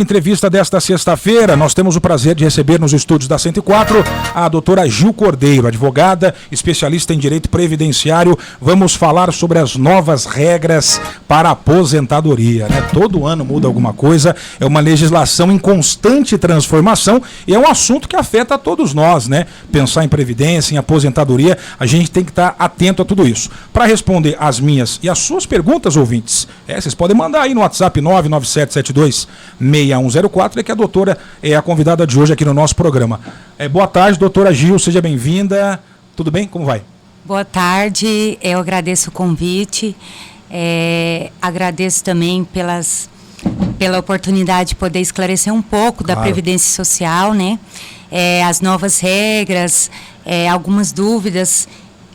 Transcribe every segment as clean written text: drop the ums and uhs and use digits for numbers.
Entrevista desta sexta-feira, nós temos o prazer de receber nos estúdios da 104 a doutora Gil Cordeiro, advogada, especialista em direito previdenciário. Vamos falar sobre as novas regras para a aposentadoria, né? Todo ano muda alguma coisa, é uma legislação em constante transformação e é um assunto que afeta a todos nós, né? Pensar em previdência, em aposentadoria, a gente tem que estar atento a tudo isso. Para responder as minhas e as suas perguntas, ouvintes, vocês podem mandar aí no WhatsApp 997726104, que a doutora é a convidada de hoje aqui no nosso programa. Boa tarde, doutora Gil, seja bem-vinda. Tudo bem? Como vai? Boa tarde, eu agradeço o convite, agradeço também pela oportunidade de poder esclarecer um pouco da Previdência Social, né? As novas regras, algumas dúvidas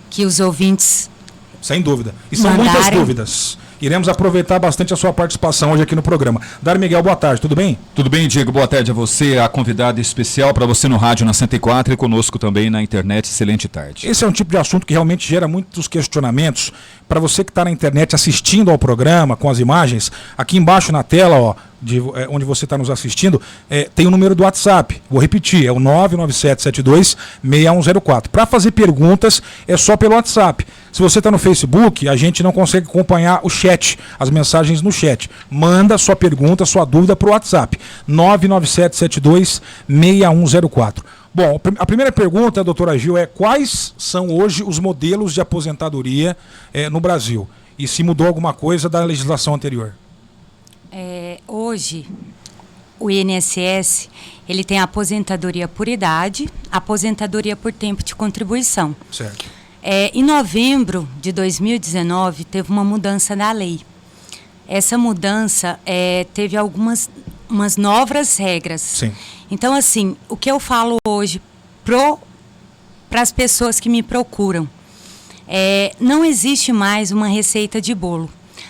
que os ouvintes... Sem dúvida. E são muitas dúvidas. Iremos aproveitar bastante a sua participação hoje aqui no programa. Dário Miguel, boa tarde, tudo bem? Tudo bem, Diego, boa tarde a você, a convidada especial para você no rádio na 104 e conosco também na internet. Excelente tarde. Esse é um tipo de assunto que realmente gera muitos questionamentos. Para você que está na internet assistindo ao programa com as imagens, aqui embaixo na tela, ó, onde você está nos assistindo, tem o número do WhatsApp. Vou repetir, é o 997726104. Para fazer perguntas, é só pelo WhatsApp. Se você está no Facebook, a gente não consegue acompanhar o chat, as mensagens no chat. Manda sua pergunta, sua dúvida para o WhatsApp. 997726104. Bom, a primeira pergunta, doutora Gil, é quais são hoje os modelos de aposentadoria no Brasil? E se mudou alguma coisa da legislação anterior? Hoje, o INSS ele tem a aposentadoria por idade, aposentadoria por tempo de contribuição. Certo. Em novembro de 2019, teve uma mudança na lei. Essa mudança teve umas novas regras. Sim. Então, assim, o que eu falo hoje para as pessoas que me procuram, não existe mais uma receita de bolo.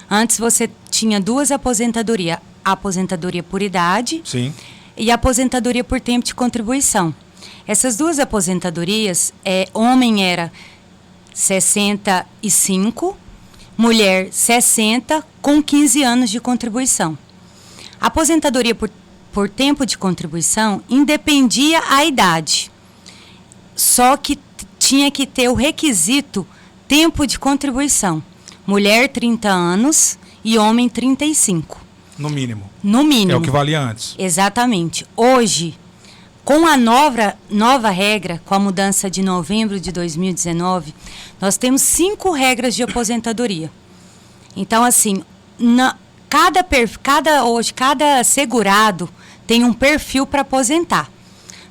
Antes você tinha duas aposentadorias, a aposentadoria por idade. Sim. E a aposentadoria por tempo de contribuição. Essas duas aposentadorias, homem era 65, mulher 60, com 15 anos de contribuição. A aposentadoria por tempo de contribuição independia a idade, só que tinha que ter o requisito tempo de contribuição. Mulher 30 anos e homem 35. No mínimo. No mínimo. É o que valia antes. Exatamente. Hoje, com a nova regra, com a mudança de novembro de 2019, nós temos 5 regras de aposentadoria. Então, assim, cada segurado tem um perfil para aposentar.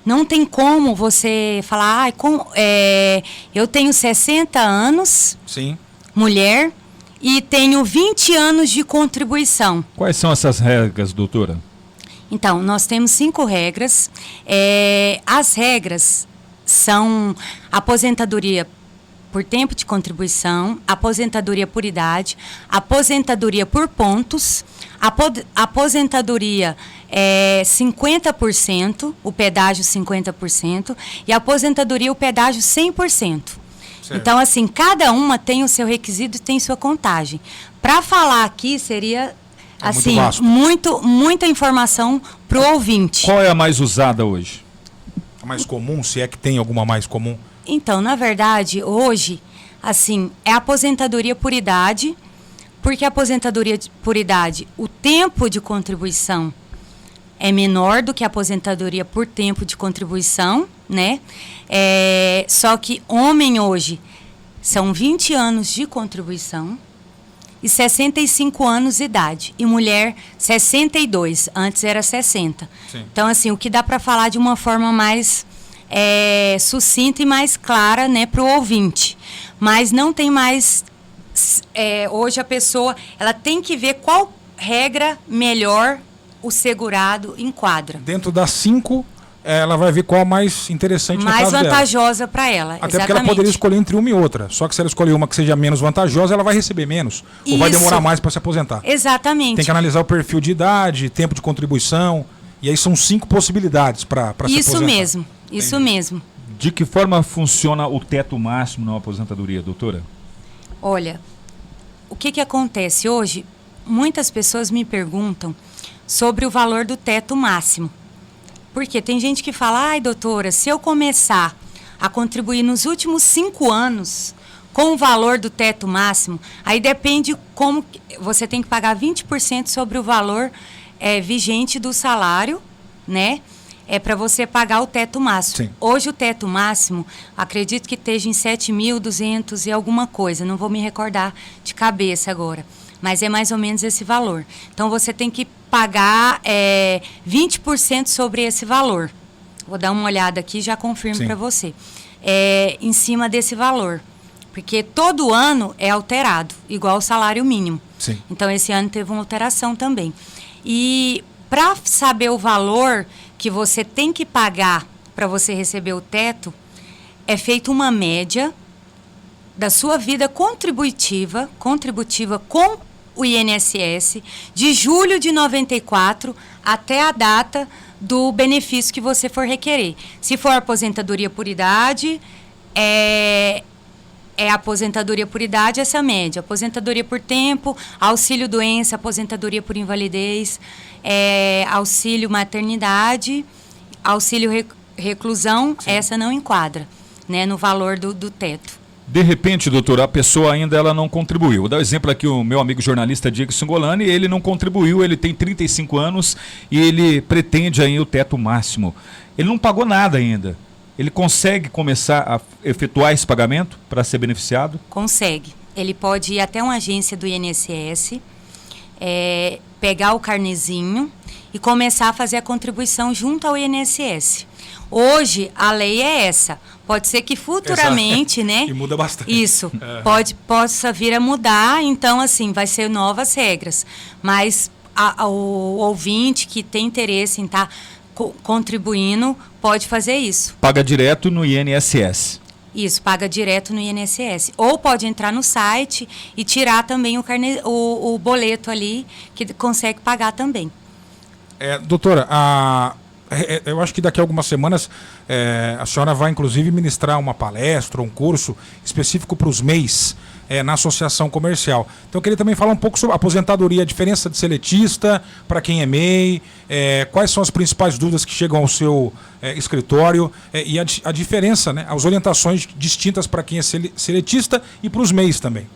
Não tem como você falar, eu tenho 60 anos, sim, mulher, e tenho 20 anos de contribuição. Quais são essas regras, doutora? Então, nós temos 5 regras. As regras são aposentadoria por tempo de contribuição, aposentadoria por idade, aposentadoria por pontos, aposentadoria 50%, o pedágio 50%, e aposentadoria o pedágio 100%. Certo. Então, assim, cada uma tem o seu requisito e tem sua contagem. Para falar aqui, seria, assim, muita informação para o ouvinte. Qual é a mais usada hoje? A mais comum, se é que tem alguma mais comum? Então, na verdade, hoje, assim, é a aposentadoria por idade, porque a aposentadoria por idade, o tempo de contribuição é menor do que a aposentadoria por tempo de contribuição, né? Só que homem hoje são 20 anos de contribuição e 65 anos de idade. E mulher, 62. Antes era 60. Sim. Então, assim, o que dá para falar de uma forma mais sucinta e mais clara, né, para o ouvinte. Mas não tem mais... hoje a pessoa ela tem que ver qual regra melhor o segurado enquadra. Dentro das 5, ela vai ver qual é mais interessante no caso dela. Mais vantajosa para ela, até porque ela poderia escolher entre uma e outra. Só que se ela escolher uma que seja menos vantajosa, ela vai receber menos. Ou vai demorar mais para se aposentar. Exatamente. Tem que analisar o perfil de idade, tempo de contribuição. E aí são 5 possibilidades para se aposentar. Isso mesmo. De que forma funciona o teto máximo na aposentadoria, doutora? Olha, o que acontece hoje? Muitas pessoas me perguntam sobre o valor do teto máximo. Porque tem gente que fala, ai doutora, se eu começar a contribuir nos últimos 5 anos com o valor do teto máximo, aí depende como você tem que pagar 20% sobre o valor vigente do salário, né? Para você pagar o teto máximo. Sim. Hoje o teto máximo, acredito que esteja em 7.200 e alguma coisa, não vou me recordar de cabeça agora, mas é mais ou menos esse valor. Então você tem que pagar 20% sobre esse valor. Vou dar uma olhada aqui e já confirmo para você. Em cima desse valor. Porque todo ano é alterado, igual o salário mínimo. Sim. Então, esse ano teve uma alteração também. E para saber o valor que você tem que pagar para você receber o teto, é feita uma média da sua vida contributiva com o INSS, de julho de 94 até a data do benefício que você for requerer. Se for aposentadoria por idade, aposentadoria por idade, essa média. Aposentadoria por tempo, auxílio doença, aposentadoria por invalidez, auxílio maternidade, auxílio reclusão, sim, essa não enquadra, né, no valor do teto. De repente, doutora, a pessoa ainda ela não contribuiu. Vou dar um exemplo aqui, o meu amigo jornalista Diego Singolani, ele não contribuiu, ele tem 35 anos e ele pretende aí o teto máximo. Ele não pagou nada ainda. Ele consegue começar a efetuar esse pagamento para ser beneficiado? Consegue. Ele pode ir até uma agência do INSS, pegar o carnezinho e começar a fazer a contribuição junto ao INSS. Hoje, a lei é essa. Pode ser que futuramente, exato, né? E muda bastante. Isso. Possa vir a mudar, então, assim, vai ser novas regras. Mas o ouvinte que tem interesse em estar contribuindo pode fazer isso. Paga direto no INSS. Isso, paga direto no INSS. Ou pode entrar no site e tirar também o boleto ali, que consegue pagar também. Doutora, eu acho que daqui a algumas semanas a senhora vai inclusive ministrar uma palestra, um curso específico para os MEIs na associação comercial. Então eu queria também falar um pouco sobre a aposentadoria, a diferença de seletista para quem é MEI, quais são as principais dúvidas que chegam ao seu escritório e a diferença, né, as orientações distintas para quem é seletista e para os MEIs também.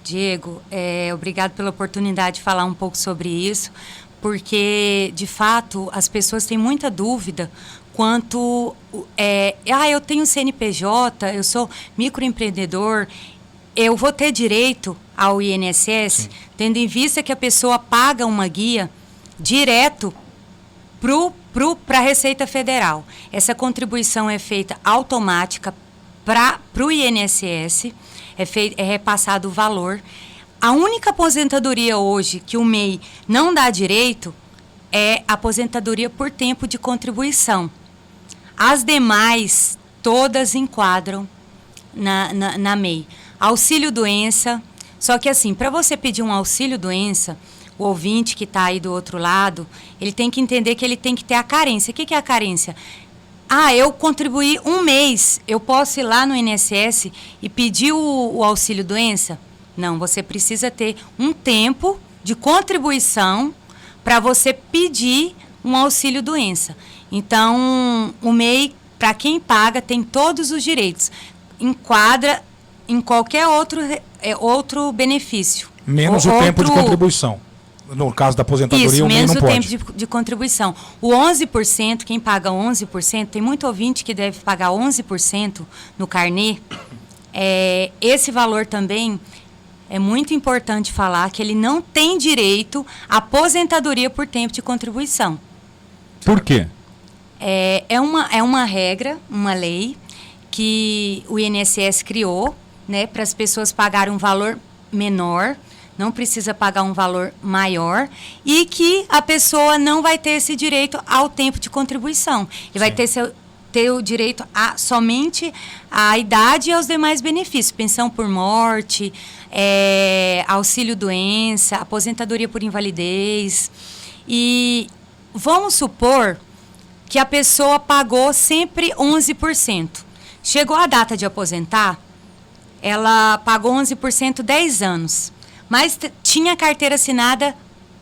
Diego, obrigado pela oportunidade de falar um pouco sobre isso, porque, de fato, as pessoas têm muita dúvida quanto... eu tenho CNPJ, eu sou microempreendedor, eu vou ter direito ao INSS, sim, tendo em vista que a pessoa paga uma guia direto para a Receita Federal. Essa contribuição é feita automática para o INSS, é repassado o valor. A única aposentadoria hoje que o MEI não dá direito é aposentadoria por tempo de contribuição. As demais, todas enquadram na MEI. Auxílio doença, só que assim, para você pedir um auxílio doença, o ouvinte que está aí do outro lado, ele tem que entender que ele tem que ter a carência. O que é a carência? Eu contribuí um mês, eu posso ir lá no INSS e pedir o auxílio doença? Não, você precisa ter um tempo de contribuição para você pedir um auxílio doença. Então, o MEI, para quem paga, tem todos os direitos. Enquadra em qualquer outro benefício. Menos o tempo de contribuição. No caso da aposentadoria, isso, o MEI não pode. menos o tempo de contribuição. O 11%, quem paga 11%, tem muito ouvinte que deve pagar 11% no carnê. Esse valor também... É muito importante falar que ele não tem direito à aposentadoria por tempo de contribuição. Por quê? É uma regra, uma lei que o INSS criou, né, para as pessoas pagarem um valor menor, não precisa pagar um valor maior, e que a pessoa não vai ter esse direito ao tempo de contribuição. Ele vai ter o direito somente à idade e aos demais benefícios, pensão por morte, auxílio doença, aposentadoria por invalidez. E vamos supor que a pessoa pagou sempre 11%. Chegou a data de aposentar, ela pagou 11% 10 anos, mas tinha carteira assinada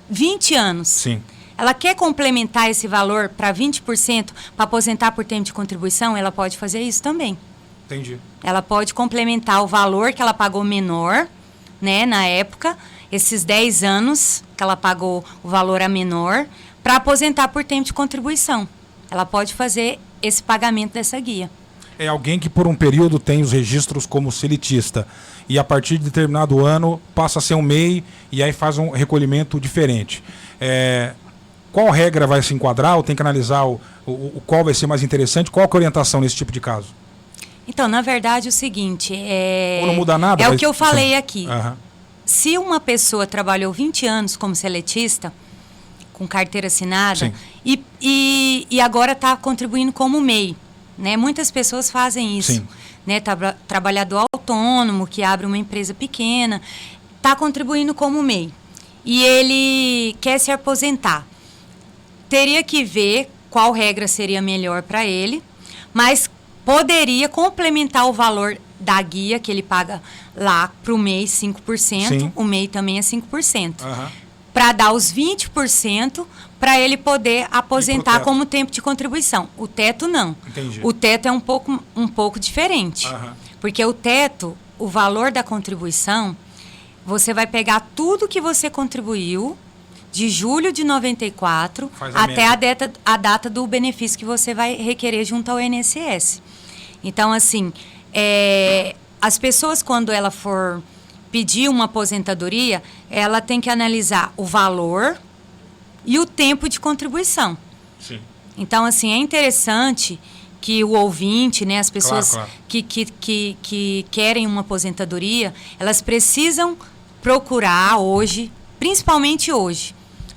20 anos. Sim. ela quer complementar esse valor para 20% para aposentar por tempo de contribuição, ela pode fazer isso também. Entendi. Ela pode complementar o valor que ela pagou menor, né, na época, esses 10 anos que ela pagou o valor a menor, para aposentar por tempo de contribuição. Ela pode fazer esse pagamento dessa guia. É alguém que por um período tem os registros como seletista e a partir de determinado ano passa a ser um MEI e aí faz um recolhimento diferente. Qual regra vai se enquadrar ou tem que analisar qual vai ser mais interessante? Qual que é a orientação nesse tipo de caso? Então, na verdade, o seguinte... Ou não muda nada? É o que eu falei aqui. Uhum. Se uma pessoa trabalhou 20 anos como seletista, com carteira assinada, e agora está contribuindo como MEI, né? Muitas pessoas fazem isso. Né? Trabalhador autônomo, que abre uma empresa pequena, está contribuindo como MEI. E ele quer se aposentar. Teria que ver qual regra seria melhor para ele, mas poderia complementar o valor da guia que ele paga lá para o MEI 5%, Sim. o MEI também é 5%. Uhum. Para dar os 20% para ele poder aposentar como tempo de contribuição. O teto não. Entendi. O teto é um pouco diferente. Uhum. Porque o teto, o valor da contribuição, você vai pegar tudo que você contribuiu de julho de 94 até a data do benefício que você vai requerer junto ao INSS. Então, assim, as pessoas, quando ela for pedir uma aposentadoria, ela tem que analisar o valor e o tempo de contribuição. Sim. Então, assim, é interessante que o ouvinte, né, as pessoas claro. Que querem uma aposentadoria, elas precisam procurar hoje, principalmente hoje,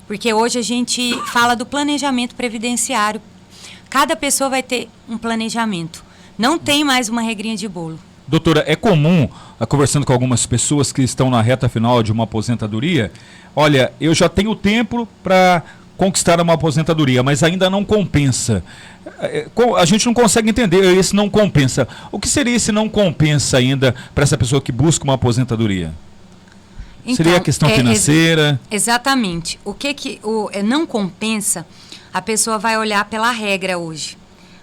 porque hoje a gente fala do planejamento previdenciário. Cada pessoa vai ter um planejamento. Não tem mais uma regrinha de bolo. Doutora, é comum, conversando com algumas pessoas que estão na reta final de uma aposentadoria, olha, eu já tenho tempo para conquistar uma aposentadoria, mas ainda não compensa. A gente não consegue entender esse não compensa. O que seria esse não compensa ainda para essa pessoa que busca uma aposentadoria? Então, seria a questão financeira? Exatamente. O não compensa, a pessoa vai olhar pela regra hoje.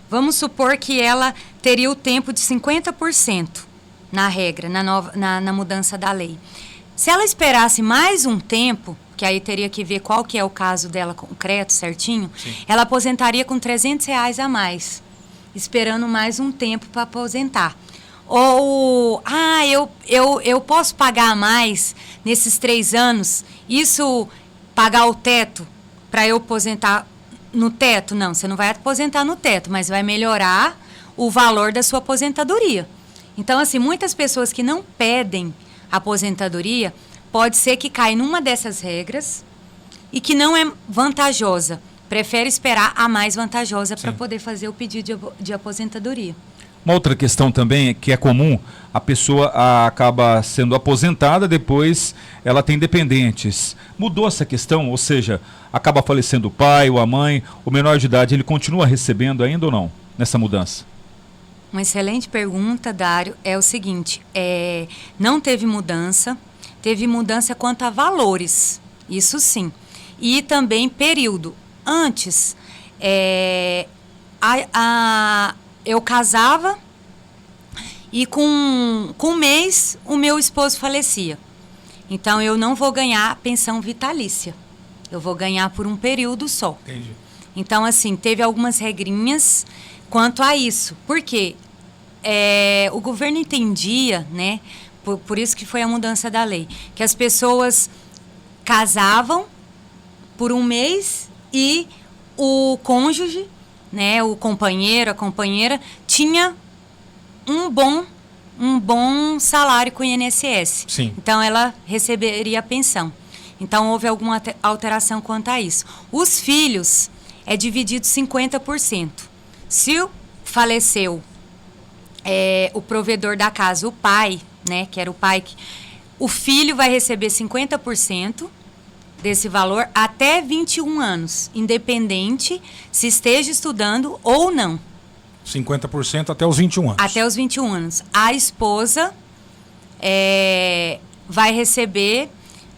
Vamos supor que ela teria o tempo de 50% na regra, na mudança da lei. Se ela esperasse mais um tempo, que aí teria que ver qual que é o caso dela concreto, certinho, Sim. ela aposentaria com R$300 a mais, esperando mais um tempo para aposentar. Ou, eu posso pagar mais nesses 3 anos, isso pagar o teto para eu aposentar no teto? Não, você não vai aposentar no teto, mas vai melhorar o valor da sua aposentadoria. Então, assim, muitas pessoas que não pedem aposentadoria, pode ser que caia numa dessas regras e que não é vantajosa. Prefere esperar a mais vantajosa para poder fazer o pedido de aposentadoria. Uma outra questão também que é comum, a pessoa acaba sendo aposentada, depois ela tem dependentes. Mudou essa questão? Ou seja, acaba falecendo o pai ou a mãe, o menor de idade, ele continua recebendo ainda ou não, nessa mudança? Uma excelente pergunta, Dário. É o seguinte, não teve mudança quanto a valores, isso sim. E também período. Antes, eu casava e com um mês o meu esposo falecia. Então, eu não vou ganhar pensão vitalícia. Eu vou ganhar por um período só. Entendi. Então, assim, teve algumas regrinhas quanto a isso. Por quê? O governo entendia, né? Por isso que foi a mudança da lei. Que as pessoas casavam por um mês e o cônjuge, né, o companheiro, a companheira, tinha um bom salário com o INSS. Sim. Então, ela receberia a pensão. Então, houve alguma alteração quanto a isso. Os filhos é dividido 50%. Se faleceu o provedor da casa, o pai, né, que era o pai, o filho vai receber 50% desse valor até 21 anos, independente se esteja estudando ou não. 50% até os 21 anos. Até os 21 anos. A esposa vai receber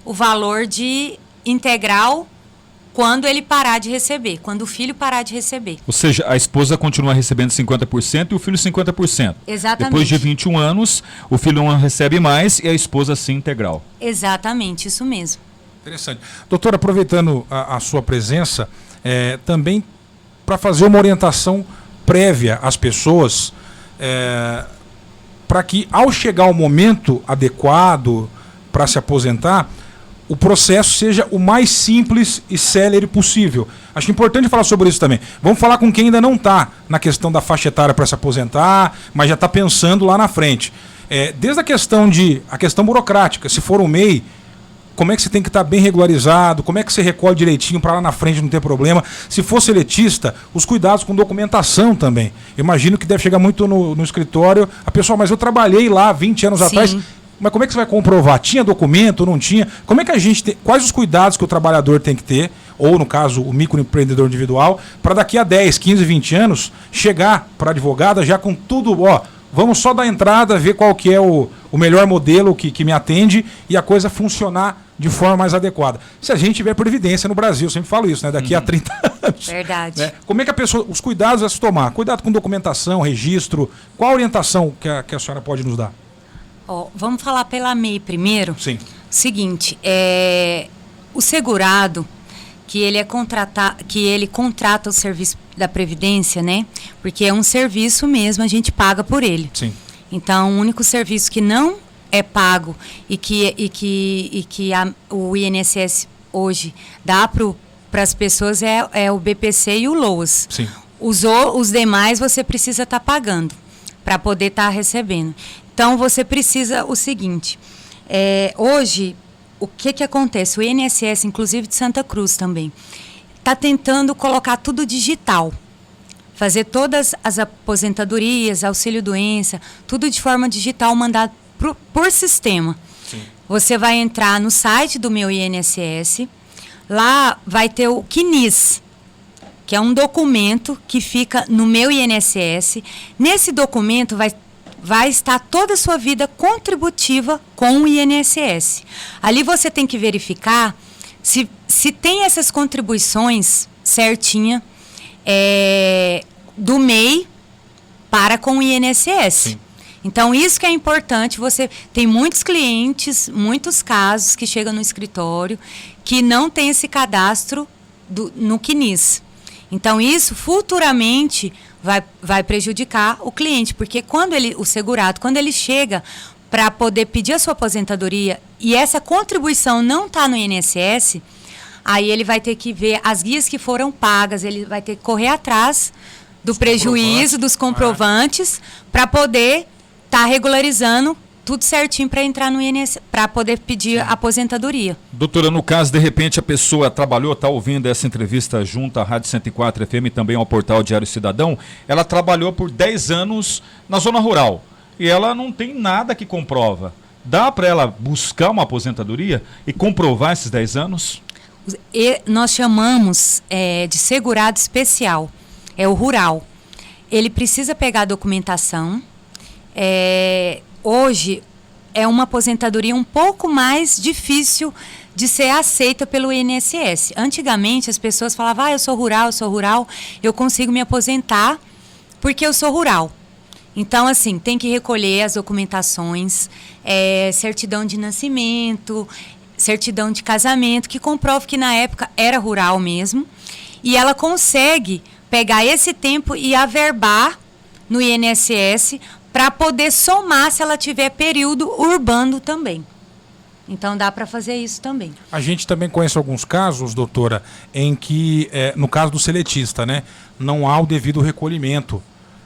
o valor de integral quando ele parar de receber, quando o filho parar de receber. Ou seja, a esposa continua recebendo 50% e o filho 50%. Exatamente. Depois de 21 anos, o filho não recebe mais e a esposa sim integral. Exatamente, isso mesmo. Interessante. Doutora, aproveitando a sua presença, também para fazer uma orientação prévia às pessoas, para que ao chegar o momento adequado para se aposentar, o processo seja o mais simples e célere possível. Acho importante falar sobre isso também. Vamos falar com quem ainda não está na questão da faixa etária para se aposentar, mas já está pensando lá na frente. Desde a questão burocrática, se for um MEI, como é que você tem que estar bem regularizado, como é que você recolhe direitinho para lá na frente não ter problema. Se for seletista, os cuidados com documentação também. Eu imagino que deve chegar muito no escritório, a pessoa, mas eu trabalhei lá 20 anos atrás. Mas como é que você vai comprovar? Tinha documento ou não tinha? Como é que a gente tem, quais os cuidados que o trabalhador tem que ter, ou no caso o microempreendedor individual, para daqui a 10, 15, 20 anos chegar para a advogada já com tudo, vamos só dar entrada, ver qual que é o melhor modelo que me atende e a coisa funcionar de forma mais adequada. Se a gente tiver previdência no Brasil, eu sempre falo isso, né? Daqui a 30 anos. Verdade. Né? Como é que a pessoa, os cuidados a se tomar? Cuidado com documentação, registro, qual a orientação que a senhora pode nos dar? Vamos falar pela MEI primeiro. Sim. Seguinte, o segurado, que ele contrata o serviço da Previdência, né? Porque é um serviço mesmo, a gente paga por ele. Sim. Então, o único serviço que não é pago e que o INSS hoje dá para as pessoas é o BPC e o LOAS. Sim. Os demais você precisa estar pagando para poder estar recebendo. Então, você precisa o seguinte, hoje, o que acontece? O INSS, inclusive de Santa Cruz também, está tentando colocar tudo digital. Fazer todas as aposentadorias, auxílio-doença, tudo de forma digital, mandado por sistema. Sim. Você vai entrar no site do meu INSS, lá vai ter o CNIS, que é um documento que fica no meu INSS. Nesse documento vai estar toda a sua vida contributiva com o INSS. Ali você tem que verificar se tem essas contribuições certinha do MEI para com o INSS. Sim. Então, isso que é importante, tem muitos clientes, muitos casos que chegam no escritório que não tem esse cadastro no CNIS. Então, isso futuramente vai prejudicar o cliente, porque o segurado, quando ele chega para poder pedir a sua aposentadoria e essa contribuição não está no INSS, aí ele vai ter que ver as guias que foram pagas, ele vai ter que correr atrás do prejuízo, dos comprovantes, para poder estar regularizando tudo certinho para entrar no INSS, para poder pedir a aposentadoria. Doutora, no caso, de repente, a pessoa trabalhou, está ouvindo essa entrevista junto à Rádio 104 FM e também ao portal Diário Cidadão, ela trabalhou por 10 anos na zona rural e ela não tem nada que comprova. Dá para ela buscar uma aposentadoria e comprovar esses 10 anos? Nós chamamos de segurado especial, é o rural. Ele precisa pegar a documentação. Hoje é uma aposentadoria um pouco mais difícil de ser aceita pelo INSS. Antigamente as pessoas falavam, eu sou rural, eu consigo me aposentar porque eu sou rural. Então, assim, tem que recolher as documentações, certidão de nascimento, certidão de casamento, que comprova que na época era rural mesmo. E ela consegue pegar esse tempo e averbar no INSS para poder somar se ela tiver período urbano também. Então dá para fazer isso também. A gente também conhece alguns casos, doutora, em que, no caso do seletista, né, não há o devido recolhimento,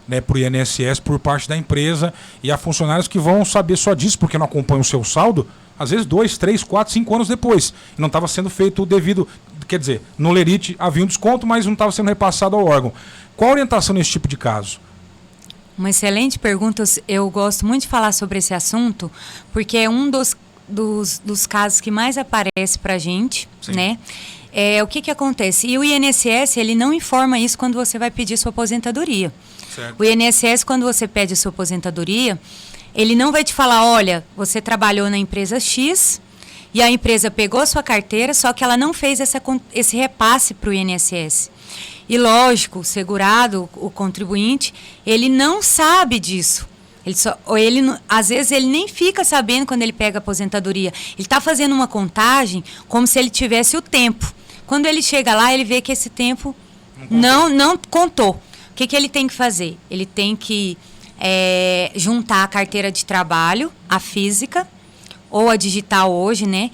né, para o INSS por parte da empresa, e há funcionários que vão saber só disso porque não acompanham o seu saldo, às vezes 2, 3, 4, 5 anos depois. E não estava sendo feito o devido, quer dizer, no lerite havia um desconto, mas não estava sendo repassado ao órgão. Qual a orientação nesse tipo de caso? Uma excelente pergunta. Eu gosto muito de falar sobre esse assunto, porque é um dos casos que mais aparece para a gente, né? O que acontece? E o INSS, ele não informa isso quando você vai pedir sua aposentadoria. Certo. O INSS, quando você pede sua aposentadoria, ele não vai te falar, olha, você trabalhou na empresa X e a empresa pegou a sua carteira, só que ela não fez esse repasse para o INSS. E lógico, o segurado, o contribuinte, ele não sabe disso. Às vezes ele nem fica sabendo quando ele pega a aposentadoria. Ele está fazendo uma contagem como se ele tivesse o tempo. Quando ele chega lá, ele vê que esse tempo não contou. O que ele tem que fazer? Ele tem que juntar a carteira de trabalho, a física, ou a digital hoje, né?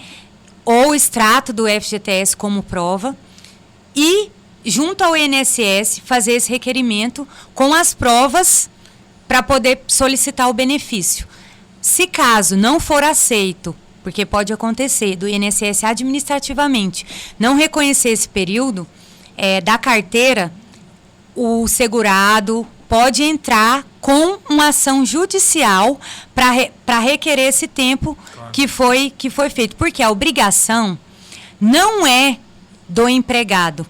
Ou o extrato do FGTS como prova. E, junto ao INSS, fazer esse requerimento com as provas para poder solicitar o benefício. Se caso não for aceito, porque pode acontecer, do INSS administrativamente não reconhecer esse período da carteira, o segurado pode entrar com uma ação judicial para requerer esse tempo que foi feito. Porque a obrigação não é do empregado.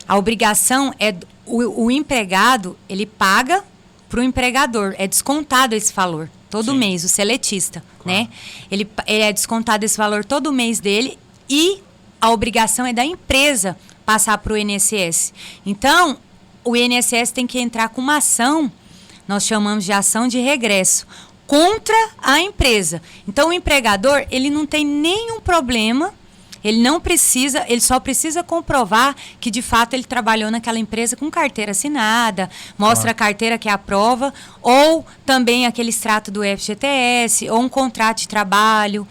A obrigação é o empregado, ele paga para o empregador, é descontado esse valor todo mês, o seletista, né? Ele é descontado esse valor todo mês dele e a obrigação é da empresa passar para o INSS. Então, o INSS tem que entrar com uma ação, nós chamamos de ação de regresso, contra a empresa. Então, o empregador, ele não tem nenhum problema. Ele só precisa comprovar que, de fato, ele trabalhou naquela empresa com carteira assinada, mostra a carteira que é a prova, ou também aquele extrato do FGTS, ou um contrato de trabalho.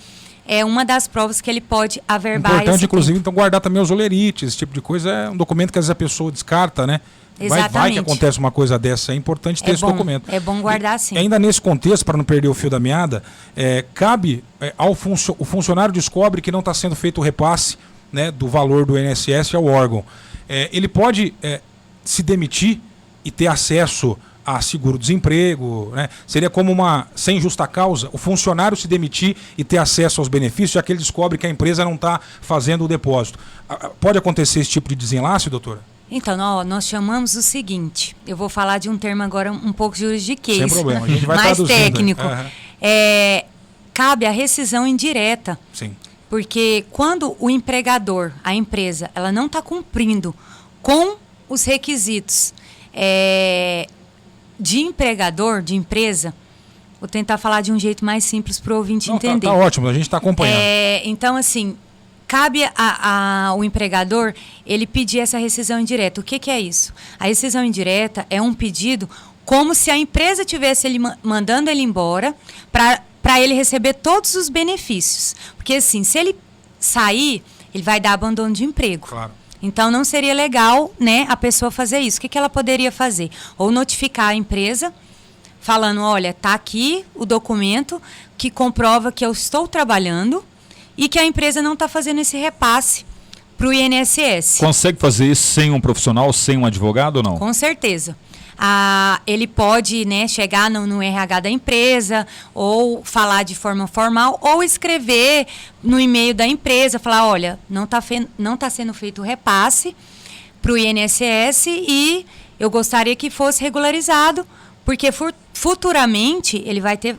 É uma das provas que ele pode averbar. Importante, inclusive, então, guardar também os olerites, esse tipo de coisa. É um documento que às vezes a pessoa descarta, né? Vai que acontece uma coisa dessa, é importante ter esse documento. É bom guardar, sim. E ainda nesse contexto, para não perder o fio da meada, cabe o funcionário descobre que não está sendo feito o repasse, né, do valor do INSS ao órgão. Ele pode se demitir e ter acesso a seguro-desemprego, né? Seria como sem justa causa, o funcionário se demitir e ter acesso aos benefícios, já que ele descobre que a empresa não está fazendo o depósito. Pode acontecer esse tipo de desenlace, doutora? Então, nós chamamos o seguinte, eu vou falar de um termo agora um pouco juridiquês. Sem problema, a gente vai mais traduzindo. Técnico. Cabe a rescisão indireta. Sim. Porque quando o empregador, a empresa, ela não está cumprindo com os requisitos de empregador, de empresa, vou tentar falar de um jeito mais simples para o ouvinte entender. Tá ótimo, a gente está acompanhando. Então, assim, cabe ao empregador ele pedir essa rescisão indireta. O que é isso? A rescisão indireta é um pedido como se a empresa tivesse mandando ele embora para ele receber todos os benefícios. Porque, assim, se ele sair, ele vai dar abandono de emprego. Claro. Então, não seria legal, né, a pessoa fazer isso. O que ela poderia fazer? Ou notificar a empresa, falando, olha, está aqui o documento que comprova que eu estou trabalhando e que a empresa não está fazendo esse repasse para o INSS. Consegue fazer isso sem um profissional, sem um advogado ou não? Com certeza. Ele pode, né, chegar no RH da empresa ou falar de forma formal ou escrever no e-mail da empresa, falar, olha, não está sendo feito o repasse para o INSS e eu gostaria que fosse regularizado, porque futuramente ele vai ter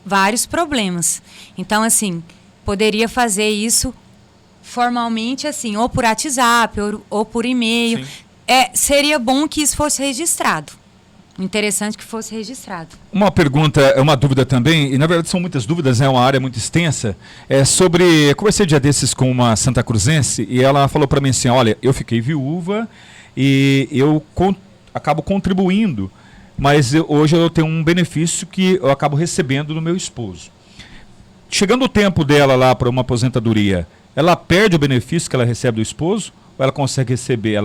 vários problemas. Então, assim, poderia fazer isso formalmente, assim, ou por WhatsApp ou por e-mail. Seria bom que isso fosse registrado. Interessante que fosse registrado. Uma pergunta, uma dúvida também, e na verdade são muitas dúvidas, é uma área muito extensa, eu conversei dia desses com uma santa cruzense e ela falou para mim assim, olha, eu fiquei viúva e eu acabo contribuindo, mas hoje eu tenho um benefício que eu acabo recebendo do meu esposo. Chegando o tempo dela lá para uma aposentadoria, ela perde o benefício que ela recebe do esposo? Ou ela consegue receber,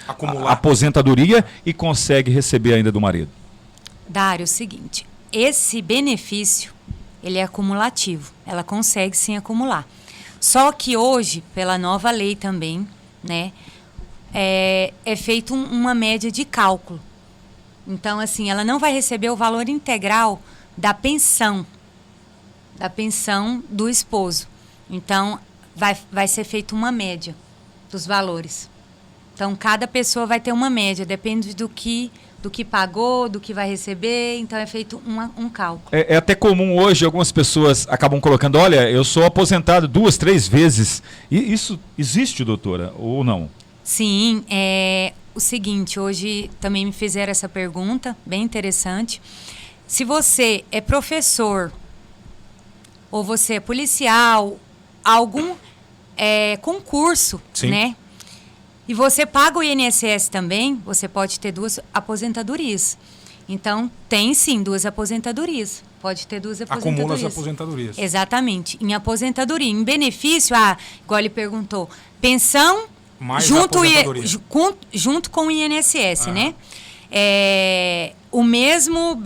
acumular a aposentadoria e consegue receber ainda do marido? Dário, é o seguinte, esse benefício, ele é acumulativo, ela consegue sim acumular. Só que hoje, pela nova lei também, né, é feito uma média de cálculo. Então, assim, ela não vai receber o valor integral da pensão do esposo. Então, vai ser feita uma média dos valores. Então, cada pessoa vai ter uma média, depende do que pagou, do que vai receber, então é feito um cálculo. É até comum hoje, algumas pessoas acabam colocando, olha, eu sou aposentado 2, 3 vezes. E isso existe, doutora, ou não? Sim, é o seguinte, hoje também me fizeram essa pergunta, bem interessante. Se você é professor, ou você é policial, algum concurso, Sim. né? E você paga o INSS também, você pode ter 2 aposentadorias. Então, tem sim 2 aposentadorias. Pode ter 2 aposentadorias. Acumula as aposentadorias. Exatamente. Em aposentadoria. Em benefício, igual ele perguntou, pensão Mais junto, aposentadoria. junto com o INSS, né? O mesmo...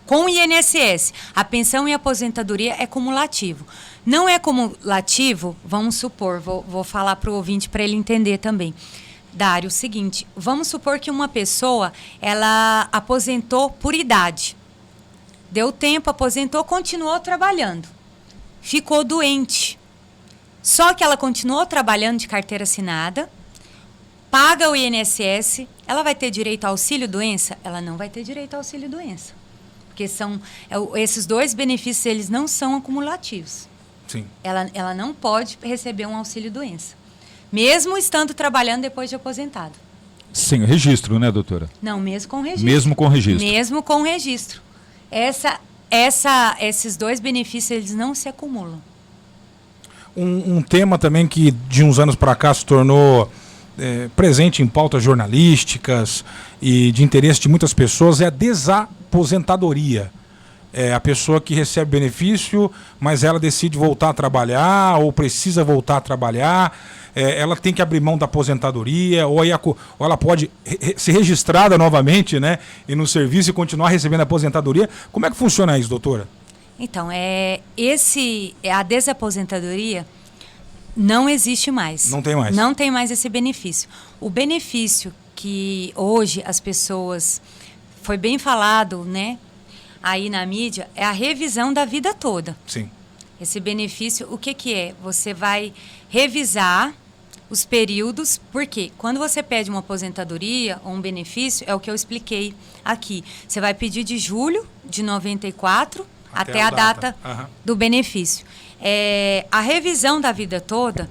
com o INSS, a pensão e a aposentadoria é cumulativo. Não é cumulativo, vamos supor, vou falar para o ouvinte para ele entender também. Dário, o seguinte, vamos supor que uma pessoa, ela aposentou por idade. Deu tempo, aposentou, continuou trabalhando. Ficou doente. Só que ela continuou trabalhando de carteira assinada, paga o INSS, ela vai ter direito ao auxílio-doença? Ela não vai ter direito ao auxílio-doença. Porque esses 2 benefícios, eles não são acumulativos. Sim. Ela não pode receber um auxílio-doença, mesmo estando trabalhando depois de aposentado. Sem registro, né, doutora? Não, mesmo com registro. Mesmo com registro. Mesmo com registro. Esses 2 benefícios, eles não se acumulam. Um tema também que de uns anos para cá se tornou presente em pautas jornalísticas e de interesse de muitas pessoas é a desaposentadoria. A pessoa que recebe benefício, mas ela decide voltar a trabalhar ou precisa voltar a trabalhar, ela tem que abrir mão da aposentadoria ou ela pode ser registrada novamente, né, e no serviço e continuar recebendo a aposentadoria. Como é que funciona isso, doutora? Então, a desaposentadoria não existe mais. Não tem mais. Não tem mais esse benefício. O benefício que hoje as pessoas... Foi bem falado, né? Aí na mídia, é a revisão da vida toda. Sim. Esse benefício, o que é? Você vai revisar os períodos, porque quando você pede uma aposentadoria ou um benefício, é o que eu expliquei aqui. Você vai pedir de julho de 94 até a data do benefício. A revisão da vida toda,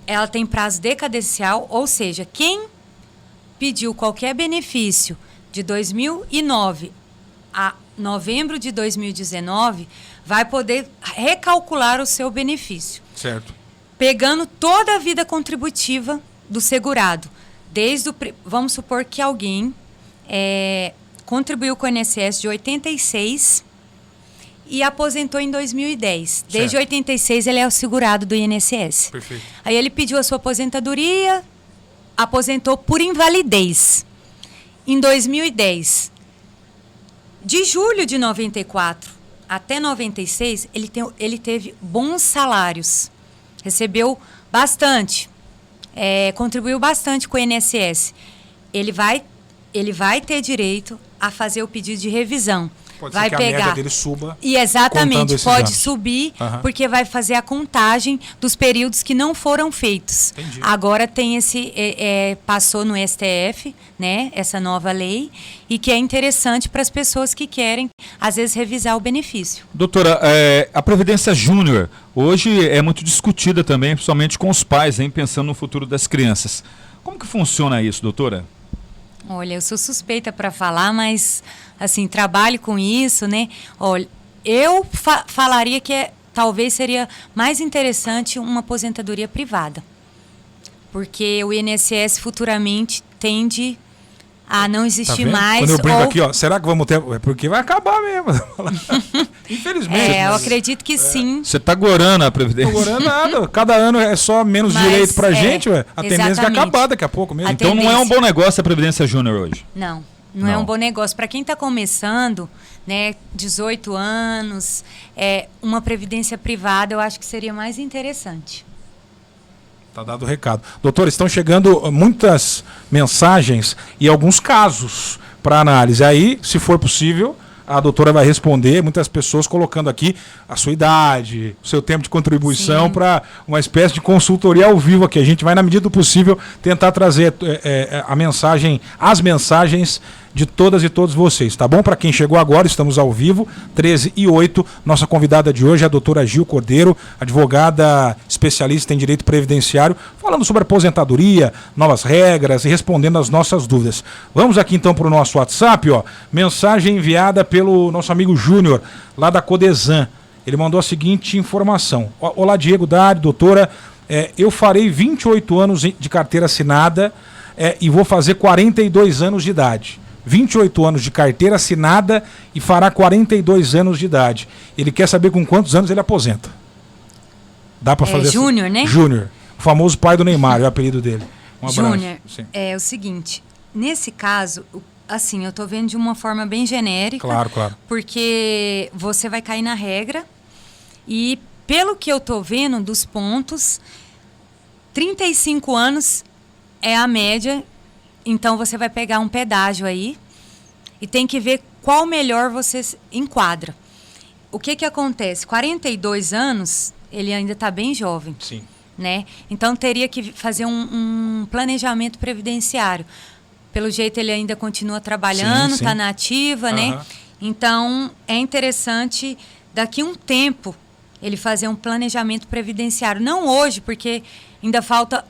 ela tem prazo decadencial, ou seja, quem pediu qualquer benefício de 2009 a novembro de 2019, vai poder recalcular o seu benefício. Certo. Pegando toda a vida contributiva do segurado. Vamos supor que alguém contribuiu com o INSS de 86 e aposentou em 2010. Certo. Desde 86 ele é o segurado do INSS. Perfeito. Aí ele pediu a sua aposentadoria, aposentou por invalidez. Em 2010, de julho de 94 até 96, ele teve bons salários, recebeu bastante, contribuiu bastante com o INSS. Ele vai ter direito a fazer o pedido de revisão. Pode vai ser que pegar, a média dele suba. E exatamente, pode anos. subir, porque vai fazer a contagem dos períodos que não foram feitos. Entendi. Agora tem passou no STF, né, essa nova lei, e que é interessante para as pessoas que querem, às vezes, revisar o benefício. Doutora, a Previdência Júnior hoje é muito discutida também, principalmente com os pais, hein, pensando no futuro das crianças. Como que funciona isso, doutora? Olha, eu sou suspeita para falar, mas, assim, trabalho com isso, né? Olha, eu falaria que talvez seria mais interessante uma aposentadoria privada. Porque o INSS futuramente tende a não existir mais. Quando eu brinco aqui, será que vamos ter... Porque vai acabar mesmo. Infelizmente. Eu acredito que sim. Você está gorando a Previdência? Não gorando nada. Cada ano é só menos direito pra gente, ué. A tendência é acabar daqui a pouco mesmo. Então não é um bom negócio a Previdência Júnior hoje? Não é um bom negócio. Para quem está começando, né, 18 anos, uma previdência privada, eu acho que seria mais interessante. Tá dado o recado. Doutor, estão chegando muitas mensagens e alguns casos para análise. Aí, se for possível, a doutora vai responder. Muitas pessoas colocando aqui a sua idade, o seu tempo de contribuição para uma espécie de consultoria ao vivo aqui. A gente vai, na medida do possível, tentar trazer as mensagens de todas e todos vocês, tá bom? Para quem chegou agora, estamos ao vivo, 13h08. Nossa convidada de hoje é a doutora Gil Cordeiro, advogada especialista em direito previdenciário, falando sobre aposentadoria, novas regras e respondendo as nossas dúvidas. Vamos aqui então para o nosso WhatsApp, ó. Mensagem enviada pelo nosso amigo Júnior, lá da Codesan. Ele mandou a seguinte informação. Olá, Diego, Dário, doutora. Eu farei 28 anos de carteira assinada e vou fazer 42 anos de idade. 28 anos de carteira assinada e fará 42 anos de idade. Ele quer saber com quantos anos ele aposenta. Dá para fazer Júnior, né? Júnior. O famoso pai do Neymar, é o apelido dele. Um abraço. Júnior, é o seguinte, nesse caso, assim, eu tô vendo de uma forma bem genérica. Claro, claro. Porque você vai cair na regra e, pelo que eu tô vendo dos pontos, 35 anos é a média. Então, você vai pegar um pedágio aí e tem que ver qual melhor você enquadra. O que acontece? 42 anos, ele ainda está bem jovem. Sim. Né? Então, teria que fazer um planejamento previdenciário. Pelo jeito, ele ainda continua trabalhando, está na ativa, né? Então, é interessante, daqui a um tempo, ele fazer um planejamento previdenciário. Não hoje, porque ainda falta...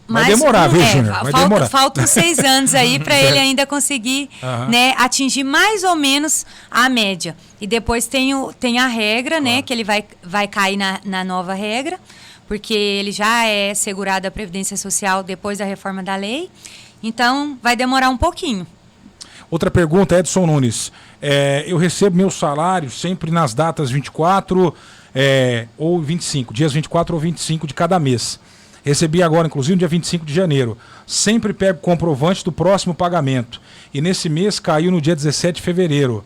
Vai demorar, viu, Júnior? Vai demorar. Faltam 6 anos aí para ele ainda conseguir né, atingir mais ou menos a média. E depois tem a regra, né? Que ele vai cair na nova regra, porque ele já é segurado da Previdência Social depois da reforma da lei. Então, vai demorar um pouquinho. Outra pergunta, Edson Nunes. Eu recebo meu salário sempre nas datas 24 ou 25, dias 24 ou 25 de cada mês. Recebi agora, inclusive, no dia 25 de janeiro. Sempre pego comprovante do próximo pagamento. E nesse mês caiu no dia 17 de fevereiro.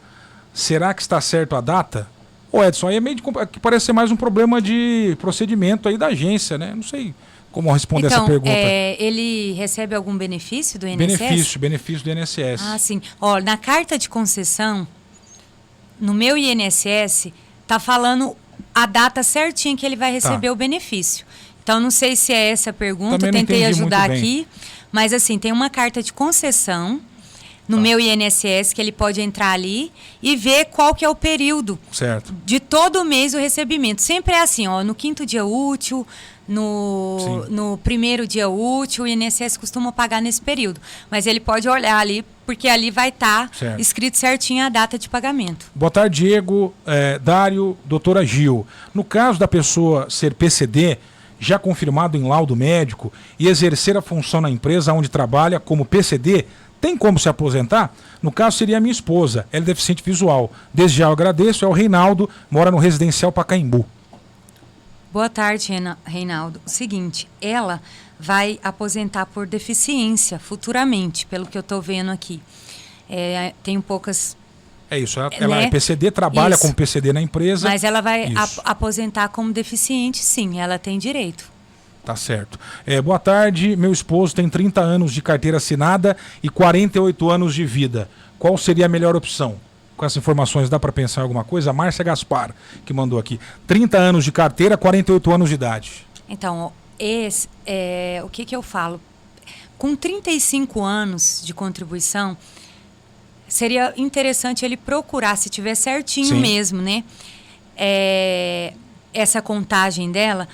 Será que está certo a data? Ô Edson, aí é meio que parece ser mais um problema de procedimento aí da agência, né? Não sei como responder essa pergunta. Ele recebe algum benefício do INSS? Benefício do INSS. Ah, sim. Ó, na carta de concessão, no meu INSS, tá falando a data certinha que ele vai receber o benefício. Então, não sei se é essa a pergunta, também tentei ajudar aqui, mas assim, tem uma carta de concessão no meu INSS que ele pode entrar ali e ver qual que é o período de todo mês o recebimento. Sempre é assim, ó, no 5º dia útil, no 1º dia útil, o INSS costuma pagar nesse período. Mas ele pode olhar ali, porque ali vai estar escrito certinho a data de pagamento. Boa tarde, Diego, Dário, doutora Gil. No caso da pessoa ser PCD, já confirmado em laudo médico, e exercer a função na empresa onde trabalha como PCD, tem como se aposentar? No caso, seria a minha esposa, ela é deficiente visual. Desde já eu agradeço, é o Reinaldo, mora no residencial Pacaembu. Boa tarde, Reinaldo. O seguinte, ela vai aposentar por deficiência futuramente, pelo que eu estou vendo aqui. Tenho poucas... É isso, ela é PCD, trabalha como PCD na empresa. Mas ela vai aposentar como deficiente, sim, ela tem direito. Tá certo. Boa tarde, meu esposo tem 30 anos de carteira assinada e 48 anos de vida. Qual seria a melhor opção? Com essas informações dá para pensar em alguma coisa? A Márcia Gaspar, que mandou aqui. 30 anos de carteira, 48 anos de idade. Então, o que eu falo? Com 35 anos de contribuição, seria interessante ele procurar, se tiver certinho mesmo, né? Essa contagem dela,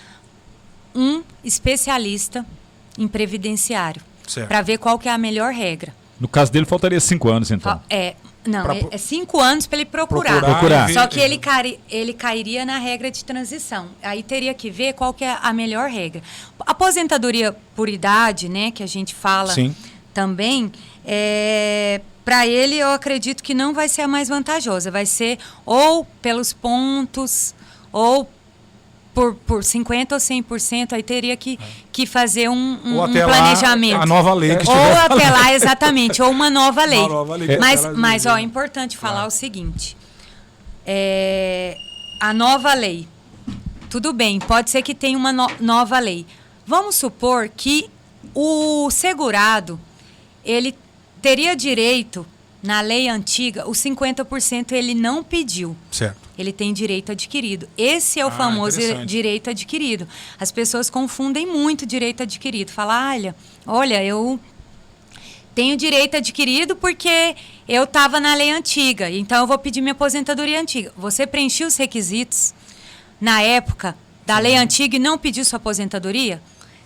um especialista em previdenciário, para ver qual que é a melhor regra. No caso dele, faltaria 5 anos, então. Não, é 5 anos para ele procurar. Só que ele cairia na regra de transição. Aí teria que ver qual que é a melhor regra. Aposentadoria por idade, né, que a gente fala também, para ele eu acredito que não vai ser a mais vantajosa. Vai ser ou pelos pontos, ou por 50% ou 100%, aí teria que fazer um planejamento. Lá, a nova lei que ou até lá, exatamente, ou uma nova lei. Mas é importante falar o seguinte, a nova lei, tudo bem, pode ser que tenha uma nova lei. Vamos supor que o segurado, ele teria direito na lei antiga, os 50% ele não pediu. Certo. Ele tem direito adquirido. Esse é o famoso direito adquirido. As pessoas confundem muito direito adquirido. Falam, olha, eu tenho direito adquirido porque eu estava na lei antiga, então eu vou pedir minha aposentadoria antiga. Você preencheu os requisitos na época da lei antiga e não pediu sua aposentadoria?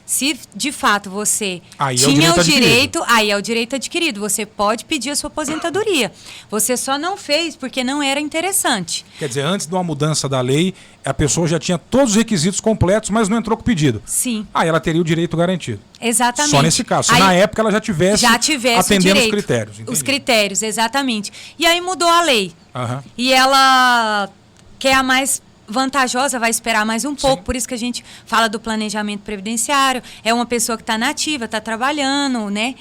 Se de fato você tinha o direito, aí é o direito adquirido. Você pode pedir a sua aposentadoria. Você só não fez porque não era interessante. Quer dizer, antes de uma mudança da lei, a pessoa já tinha todos os requisitos completos, mas não entrou com o pedido. Sim. Aí ela teria o direito garantido. Exatamente. Só nesse caso. Se na época ela já tivesse atendendo os critérios. Entendi. Os critérios, exatamente. E aí mudou a lei. Aham. E ela quer a mais vantajosa, vai esperar mais um pouco. Sim. Por isso que a gente fala do planejamento previdenciário. É uma pessoa que está nativa, está trabalhando, né?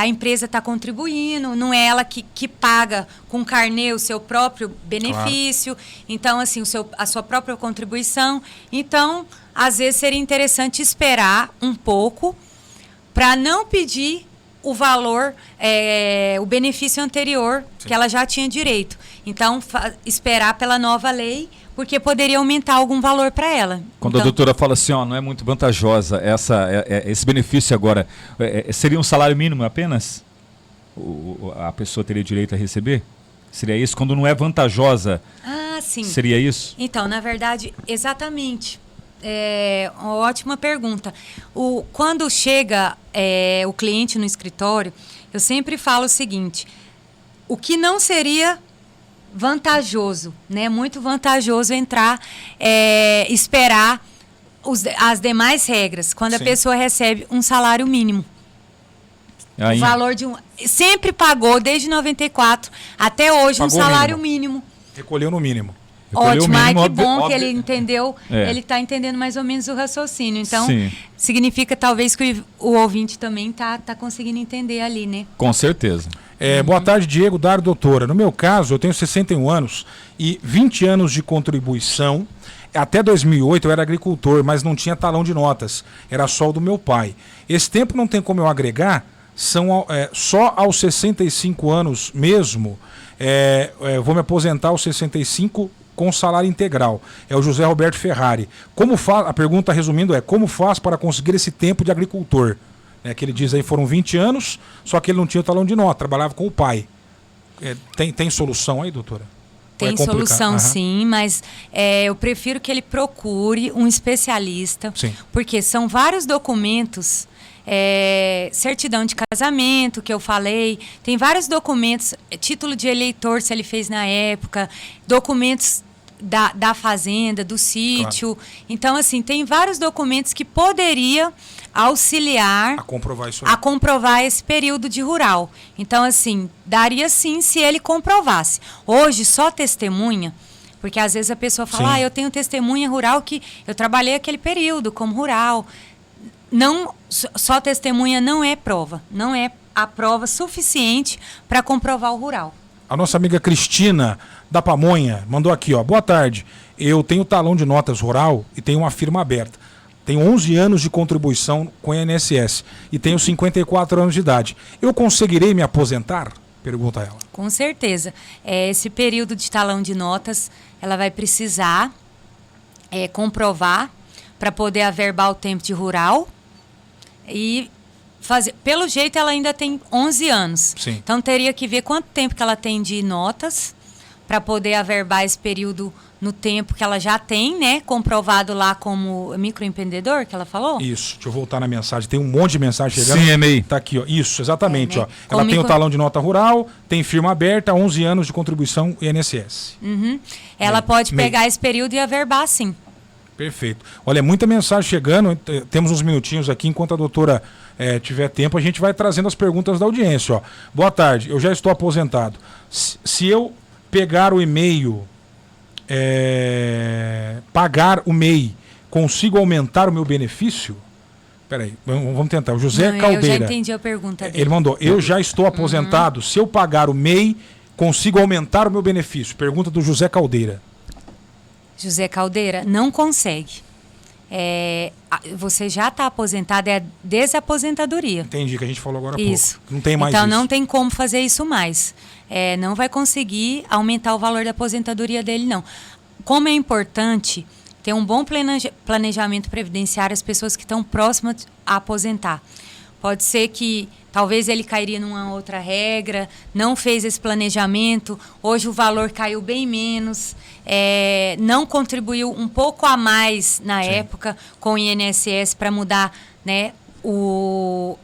A empresa está contribuindo, não é ela que paga com carnê o seu próprio benefício. Claro. Então, assim, a sua própria contribuição. Então, às vezes seria interessante esperar um pouco para não pedir o valor, o benefício anterior. Sim. Que ela já tinha direito. Então, esperar pela nova lei, porque poderia aumentar algum valor para ela. Quando a doutora fala assim, não é muito vantajosa esse benefício agora, seria um salário mínimo apenas? A pessoa teria direito a receber? Seria isso? Quando não é vantajosa, sim. Seria isso? Então, na verdade, exatamente. Uma ótima pergunta. Quando chega o cliente no escritório, eu sempre falo o seguinte, o que não seria vantajoso, né? Muito vantajoso esperar as demais regras, quando Sim. a pessoa recebe um salário mínimo. Aí. O valor de sempre pagou, desde 94 até hoje, pagou um salário mínimo. Recolheu no mínimo. Ótimo, que bom que ele entendeu, ele está entendendo mais ou menos o raciocínio. Então, Sim. significa talvez que o ouvinte também tá conseguindo entender ali, né? Com certeza. Boa tarde, Diego, Dário, doutora. No meu caso, eu tenho 61 anos e 20 anos de contribuição. Até 2008 eu era agricultor, mas não tinha talão de notas. Era só o do meu pai. Esse tempo não tem como eu agregar, só aos 65 anos mesmo, eu vou me aposentar aos 65 com salário integral. É o José Roberto Ferrari. A pergunta, resumindo, como faz para conseguir esse tempo de agricultor? Que ele diz aí, foram 20 anos, só que ele não tinha o talão de nota, trabalhava com o pai. Tem solução aí, doutora? Tem solução, sim, mas eu prefiro que ele procure um especialista, Sim. porque são vários documentos, certidão de casamento, que eu falei, tem vários documentos, título de eleitor, se ele fez na época, documentos da fazenda, do sítio. Claro. Então, assim, tem vários documentos que poderia auxiliar a comprovar esse período de rural. Então, assim, daria sim se ele comprovasse. Hoje, só testemunha, porque às vezes a pessoa fala, eu tenho testemunha rural que eu trabalhei aquele período como rural. Não, só testemunha não é prova, não é a prova suficiente para comprovar o rural. A nossa amiga Cristina da Pamonha mandou aqui, boa tarde, eu tenho talão de notas rural e tenho uma firma aberta. Tenho 11 anos de contribuição com o INSS e tenho 54 anos de idade. Eu conseguirei me aposentar? Pergunta ela. Com certeza. Esse período de talão de notas, ela vai precisar comprovar para poder averbar o tempo de rural e fazer. Pelo jeito, ela ainda tem 11 anos. Sim. Então, teria que ver quanto tempo que ela tem de notas para poder averbar esse período no tempo que ela já tem, né? Comprovado lá como microempreendedor, que ela falou? Isso. Deixa eu voltar na mensagem. Tem um monte de mensagem chegando. Sim, MEI. Tá aqui, Isso, exatamente, né? Ela tem o talão de nota rural, tem firma aberta, 11 anos de contribuição INSS. Uhum. Ela pode pegar esse período e averbar, sim. Perfeito. Olha, muita mensagem chegando. Temos uns minutinhos aqui. Enquanto a doutora tiver tempo, a gente vai trazendo as perguntas da audiência. Boa tarde. Eu já estou aposentado. Se eu pegar o e-mail... pagar o MEI, consigo aumentar o meu benefício? Peraí, vamos tentar. O José Caldeira. Eu já entendi a pergunta dele. Ele mandou, eu já estou aposentado, se eu pagar o MEI, consigo aumentar o meu benefício? Pergunta do José Caldeira. José Caldeira, não consegue. Você já está aposentado, é a desaposentadoria. Entendi, que a gente falou agora há Isso. pouco. Não tem mais então, isso. não tem como fazer isso mais. Não vai conseguir aumentar o valor da aposentadoria dele, não. Como é importante ter um bom planejamento previdenciário as pessoas que estão próximas a aposentar. Pode ser que talvez ele cairia numa outra regra, não fez esse planejamento, hoje o valor caiu bem menos, não contribuiu um pouco a mais na época com o INSS para mudar, né,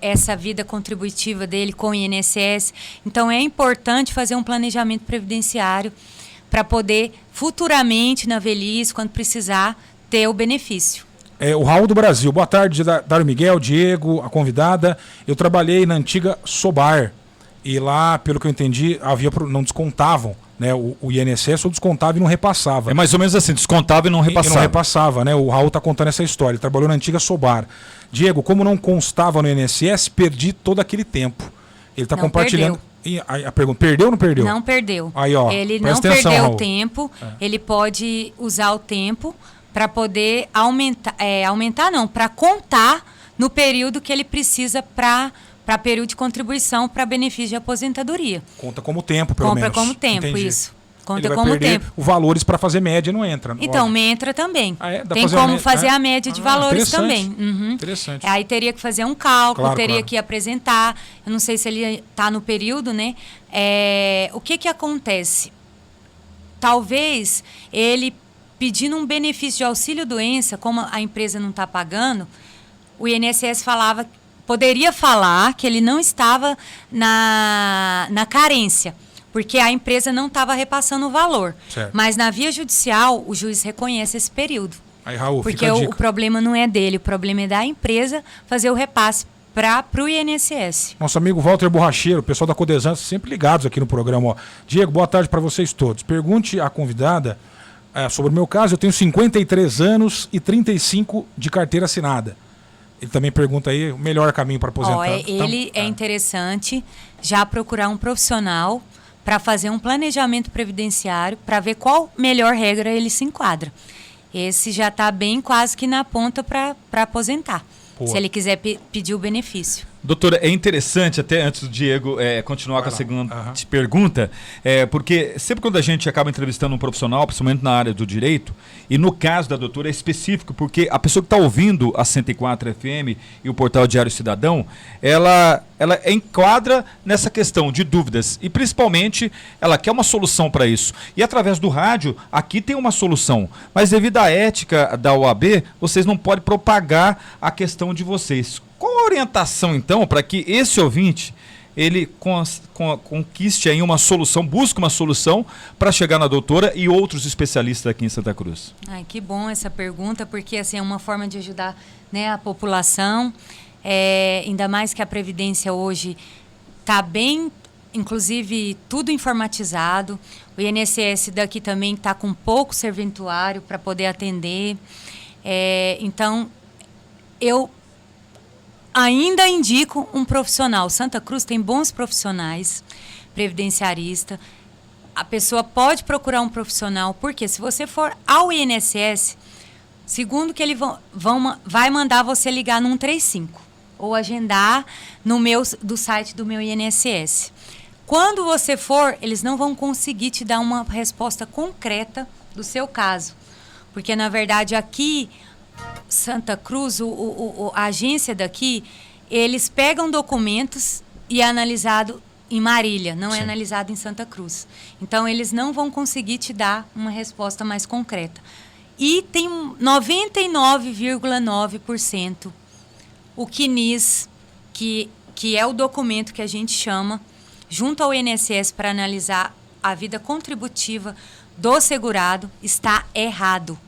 essa vida contributiva dele com o INSS. Então é importante fazer um planejamento previdenciário para poder futuramente, na velhice, quando precisar, ter o benefício. O Raul do Brasil. Boa tarde, Dário Miguel, Diego, a convidada. Eu trabalhei na antiga Sobar e lá, pelo que eu entendi, não descontavam, né, o INSS, ou descontava e não repassava. É mais ou menos assim, descontava e não repassava. E não repassava, né? O Raul está contando essa história. Ele trabalhou na antiga Sobar. Diego, como não constava no INSS, perdi todo aquele tempo. Ele está compartilhando. E a pergunta, perdeu ou não perdeu? Não perdeu. Aí, ó, ele não atenção, perdeu Raul. o tempo, ele pode usar o tempo para poder aumentar não, para contar no período que ele precisa para período de contribuição para benefício de aposentadoria. Conta como tempo, pelo menos. Conta como tempo, Entendi. isso. Conta ele vai como perder tempo. Os valores para fazer média não entra. Então, entra também. Dá tem fazer como fazer a média de valores também. Interessante. Aí teria que fazer um cálculo, Claro, teria claro. que apresentar. Eu não sei se ele está no período, né? O que acontece? Talvez ele pedindo um benefício de auxílio-doença, como a empresa não está pagando, o INSS poderia falar que ele não estava na carência, porque a empresa não estava repassando o valor. Certo. Mas na via judicial, o juiz reconhece esse período. Aí, Raul, Porque fica a dica. o problema não é dele, o problema é da empresa fazer o repasse para o INSS. Nosso amigo Walter Borracheiro, o pessoal da Codesan, sempre ligados aqui no programa. Ó. Diego, boa tarde para vocês todos. Pergunte à convidada sobre o meu caso. Eu tenho 53 anos e 35 de carteira assinada. Ele também pergunta aí o melhor caminho para aposentar. É interessante já procurar um profissional para fazer um planejamento previdenciário para ver qual melhor regra ele se enquadra. Esse já está bem quase que na ponta para aposentar, se ele quiser pedir o benefício. Doutora, é interessante, até antes do Diego continuar com a segunda pergunta, porque sempre quando a gente acaba entrevistando um profissional, principalmente na área do direito, e no caso da doutora é específico, porque a pessoa que está ouvindo a 104 FM e o portal Diário Cidadão, ela enquadra nessa questão de dúvidas e principalmente ela quer uma solução para isso. E através do rádio, aqui tem uma solução, mas devido à ética da OAB, vocês não podem propagar a questão de vocês. Qual a orientação, então, para que esse ouvinte ele conquiste aí uma solução, busque uma solução para chegar na doutora e outros especialistas aqui em Santa Cruz? Ai, que bom essa pergunta, porque assim, é uma forma de ajudar, né, a população, ainda mais que a Previdência hoje está bem, inclusive tudo informatizado. O INSS daqui também está com pouco serventuário para poder atender. Então, eu ainda indico um profissional. Santa Cruz tem bons profissionais, previdenciarista. A pessoa pode procurar um profissional, porque se você for ao INSS, segundo que ele vai mandar você ligar no 135 ou agendar do site do meu INSS. Quando você for, eles não vão conseguir te dar uma resposta concreta do seu caso. Porque, na verdade, aqui Santa Cruz, a agência daqui, eles pegam documentos e é analisado em Marília, não é analisado em Santa Cruz. Então, eles não vão conseguir te dar uma resposta mais concreta. E tem 99,9% o CNIS, que é o documento que a gente chama, junto ao INSS para analisar a vida contributiva do segurado, está errado.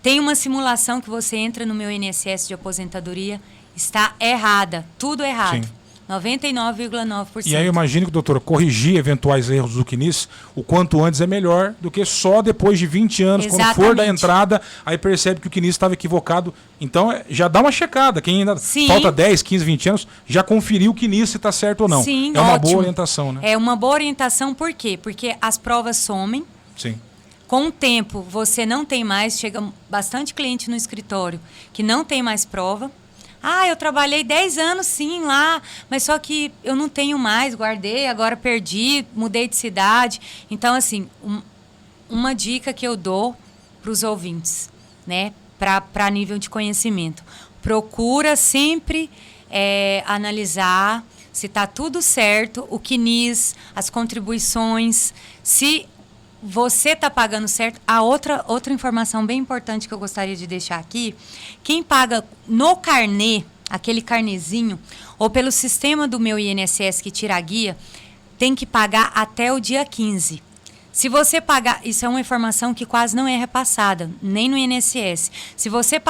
Tem uma simulação que você entra no meu INSS de aposentadoria, está errada, tudo errado. 99,9%. E aí eu imagino que, doutora, corrigir eventuais erros do CNIS o quanto antes é melhor do que só depois de 20 anos, Exatamente. Quando for da entrada, aí percebe que o CNIS estava equivocado. Então já dá uma checada. Quem ainda falta 10, 15, 20 anos, já conferiu o CNIS se está certo ou não. Sim, é uma ótimo. boa orientação, né? É uma boa orientação, por quê? Porque as provas somem. Sim. Com o tempo, você não tem mais, chega bastante cliente no escritório que não tem mais prova. Ah, eu trabalhei 10 anos sim lá, mas só que eu não tenho mais, guardei, agora perdi, mudei de cidade. Então, assim, uma dica que eu dou para os ouvintes, né, para nível de conhecimento. Procura sempre analisar se está tudo certo, o CNIS, as contribuições, se você está pagando certo. A outra informação bem importante que eu gostaria de deixar aqui, quem paga no carnê, aquele carnezinho, ou pelo sistema do meu INSS que tira a guia, tem que pagar até o dia 15. Se você pagar, isso é uma informação que quase não é repassada, nem no INSS. Se você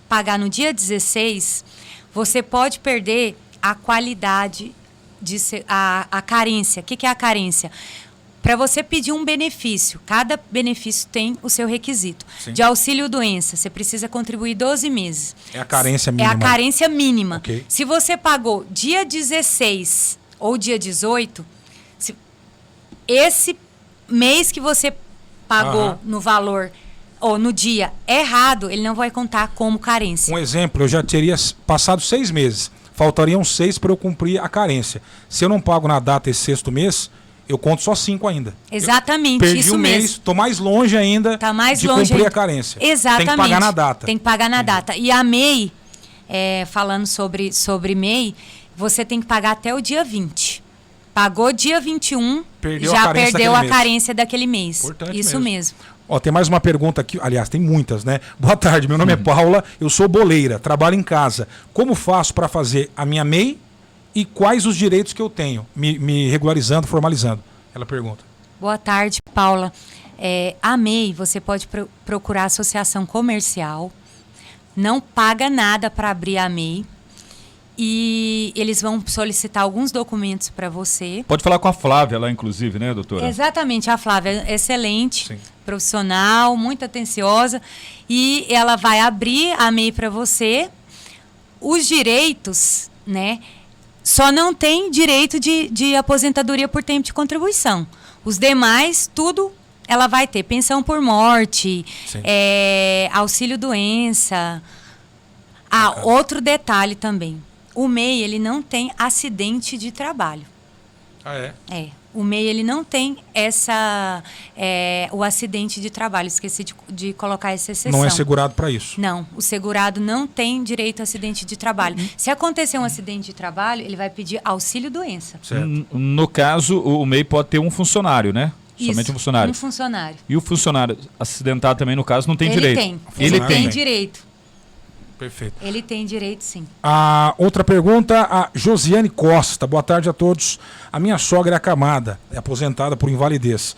pagar no dia 16, você pode perder a qualidade, a carência. O que é a carência? Para você pedir um benefício, cada benefício tem o seu requisito. Sim. De auxílio-doença, você precisa contribuir 12 meses. É a carência mínima. É a carência mínima. Okay. Se você pagou dia 16 ou dia 18, esse mês que você pagou no valor ou no dia errado, ele não vai contar como carência. Um exemplo, eu já teria passado 6 meses. Faltariam 6 para eu cumprir a carência. Se eu não pago na data esse 6º mês, eu conto só 5 ainda. Exatamente, perdi isso um mês, mesmo. Estou mais longe ainda de cumprir a carência. Exatamente. Tem que pagar na data. Tem que pagar na data. E a MEI, falando sobre MEI, você tem que pagar até o dia 20. Pagou dia 21, já perdeu a carência daquele mês. Importante isso mesmo. Ó, tem mais uma pergunta aqui, aliás, tem muitas, né? Boa tarde, meu nome é Paula, eu sou boleira, trabalho em casa. Como faço para fazer a minha MEI e quais os direitos que eu tenho? Me regularizando, formalizando. Ela pergunta. Boa tarde, Paula. A MEI, você pode procurar a associação comercial, não paga nada para abrir a MEI. E eles vão solicitar alguns documentos para você. Pode falar com a Flávia lá, inclusive, né, doutora? Exatamente, a Flávia é excelente, sim, profissional, muito atenciosa. E ela vai abrir a MEI para você. Os direitos, né? Só não tem direito de aposentadoria por tempo de contribuição. Os demais, tudo ela vai ter. Pensão por morte, auxílio-doença. Outro detalhe também. O MEI, ele não tem acidente de trabalho. Ah, é? O MEI, ele não tem o acidente de trabalho. Esqueci de colocar essa exceção. Não é segurado para isso? Não. O segurado não tem direito a acidente de trabalho. Se acontecer um acidente de trabalho, ele vai pedir auxílio-doença. No caso, o MEI pode ter um funcionário, né? Isso, somente um funcionário. Um funcionário. E o funcionário acidentado também, no caso, não tem direito? Ele tem direito. Perfeito. Ele tem direito, sim. A outra pergunta, a Josiane Costa. Boa tarde a todos. A minha sogra é acamada, é aposentada por invalidez.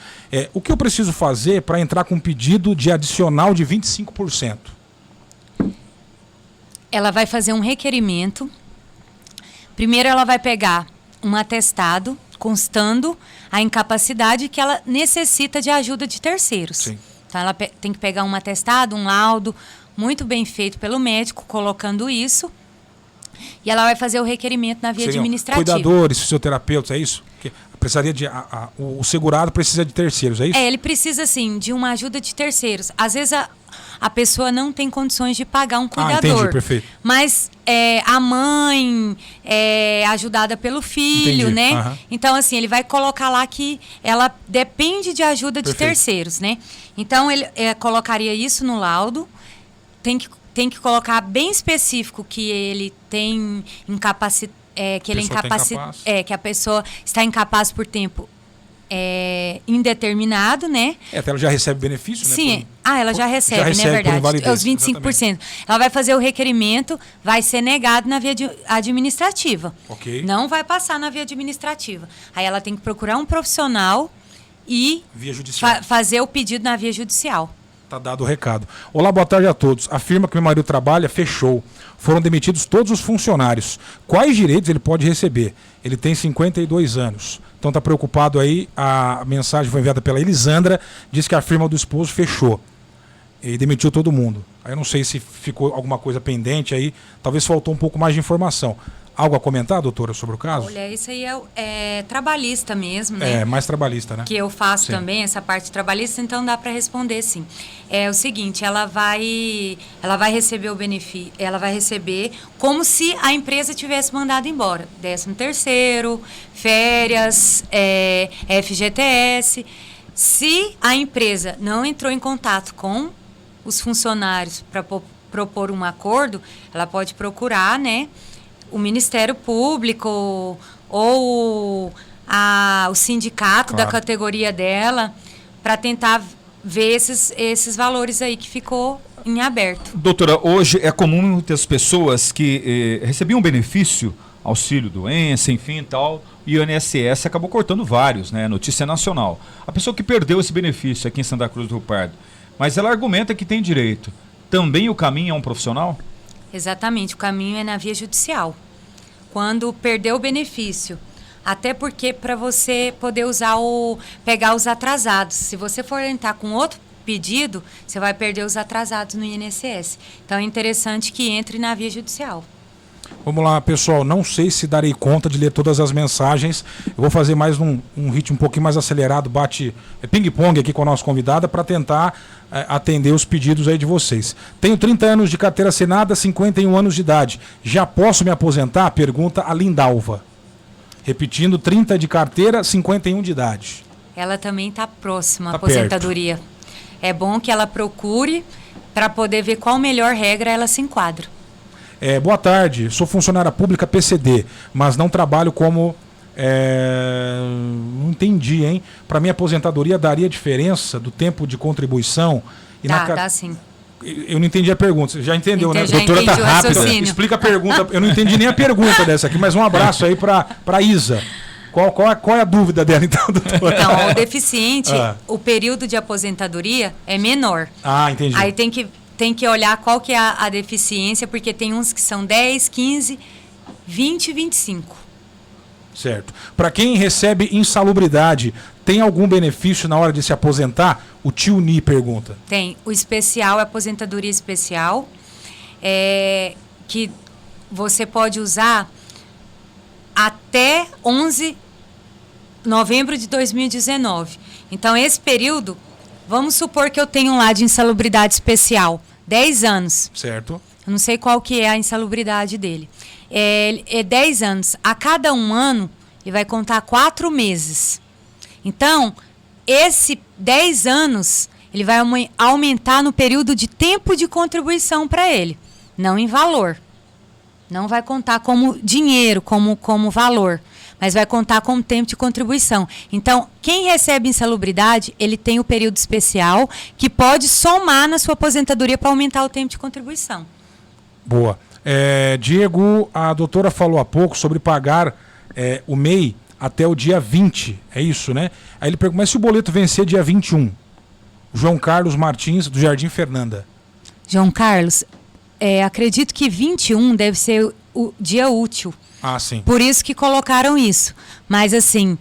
O que eu preciso fazer para entrar com um pedido de adicional de 25%? Ela vai fazer um requerimento. Primeiro ela vai pegar um atestado constando a incapacidade que ela necessita de ajuda de terceiros. Sim. Então ela tem que pegar um atestado, um laudo, muito bem feito pelo médico, colocando isso. E ela vai fazer o requerimento na via administrativa. Cuidadores, fisioterapeutas, é isso? Precisaria o segurado precisa de terceiros, é isso? Ele precisa, sim, de uma ajuda de terceiros. Às vezes a pessoa não tem condições de pagar um cuidador. Entendi, perfeito. Mas a mãe é ajudada pelo filho, entendi, né? Então, assim, ele vai colocar lá que ela depende de ajuda de terceiros, né? Então, ele colocaria isso no laudo. Tem que colocar bem específico que ele tem que a pessoa está incapaz por tempo indeterminado, né? Até ela já recebe benefício, né? Sim, ela já recebe, né? É verdade. É os 25%. Exatamente. Ela vai fazer o requerimento, vai ser negado na via administrativa. Ok. Não vai passar na via administrativa. Aí ela tem que procurar um profissional e via judicial. Fazer o pedido na via judicial. Tá dado o recado. Olá, boa tarde a todos. A firma que meu marido trabalha fechou. Foram demitidos todos os funcionários. Quais direitos ele pode receber? Ele tem 52 anos. Então tá preocupado aí. A mensagem foi enviada pela Elisandra. Diz que a firma do esposo fechou. E demitiu todo mundo. Aí eu não sei se ficou alguma coisa pendente aí. Talvez faltou um pouco mais de informação. Algo a comentar, doutora, sobre o caso? Olha, isso aí é trabalhista mesmo, né? É, mais trabalhista, né? Que eu faço Sim. também, essa parte trabalhista, então dá para responder sim. É o seguinte, ela vai receber o benefício, ela vai receber como se a empresa tivesse mandado embora. 13º, férias, FGTS. Se a empresa não entrou em contato com os funcionários para propor um acordo, ela pode procurar, né, o Ministério Público ou o sindicato da categoria dela para tentar ver esses valores aí que ficou em aberto. Doutora, hoje é comum muitas pessoas que recebiam benefício, auxílio doença, enfim, tal, e o INSS acabou cortando vários, né? Notícia nacional. A pessoa que perdeu esse benefício aqui em Santa Cruz do Rio Pardo, mas ela argumenta que tem direito. Também o caminho é um profissional? Exatamente, o caminho é na via judicial. Quando perdeu o benefício, até porque para você poder pegar os atrasados, se você for entrar com outro pedido, você vai perder os atrasados no INSS. Então é interessante que entre na via judicial. Vamos lá, pessoal, não sei se darei conta de ler todas as mensagens. Eu vou fazer mais um ritmo um pouquinho mais acelerado, ping-pong aqui com a nossa convidada para tentar atender os pedidos aí de vocês. Tenho 30 anos de carteira assinada, 51 anos de idade. Já posso me aposentar? Pergunta a Lindalva. Repetindo, 30 de carteira, 51 de idade. Ela também está próxima à Tá aposentadoria. perto. É bom que ela procure para poder ver qual melhor regra ela se enquadra. Boa tarde, sou funcionária pública PCD, mas não trabalho como... não entendi, hein? Para minha aposentadoria daria diferença do tempo de contribuição? Dá sim. Eu não entendi a pergunta. Você já entendeu, né? Já Doutora, tá entendi o rápida. raciocínio. Explica a pergunta. Eu não entendi nem a pergunta dessa aqui, mas um abraço aí para Isa. Qual é a dúvida dela, então, doutora? Então, o deficiente, o período de aposentadoria é menor. Ah, entendi. Aí tem que olhar qual que é a deficiência, porque tem uns que são 10, 15, 20 e 25. Certo. Para quem recebe insalubridade, tem algum benefício na hora de se aposentar? O tio Ni pergunta. Tem. O especial é aposentadoria especial, que você pode usar até 11 de novembro de 2019. Então, esse período, vamos supor que eu tenho lá de insalubridade especial, 10 anos. Certo. Eu não sei qual que é a insalubridade dele. É 10 anos. A cada um ano, ele vai contar 4 meses. Então, esse 10 anos, ele vai aumentar no período de tempo de contribuição para ele, não em valor. Não vai contar como dinheiro, como valor, mas vai contar como tempo de contribuição. Então, quem recebe insalubridade, ele tem o período especial que pode somar na sua aposentadoria para aumentar o tempo de contribuição. Boa. Diego, a doutora falou há pouco sobre pagar o MEI até o dia 20, é isso, né? Aí ele pergunta, mas se o boleto vencer dia 21? João Carlos Martins, do Jardim Fernanda. João Carlos, acredito que 21 deve ser o dia útil. Ah, sim. Por isso que colocaram isso. Mas assim,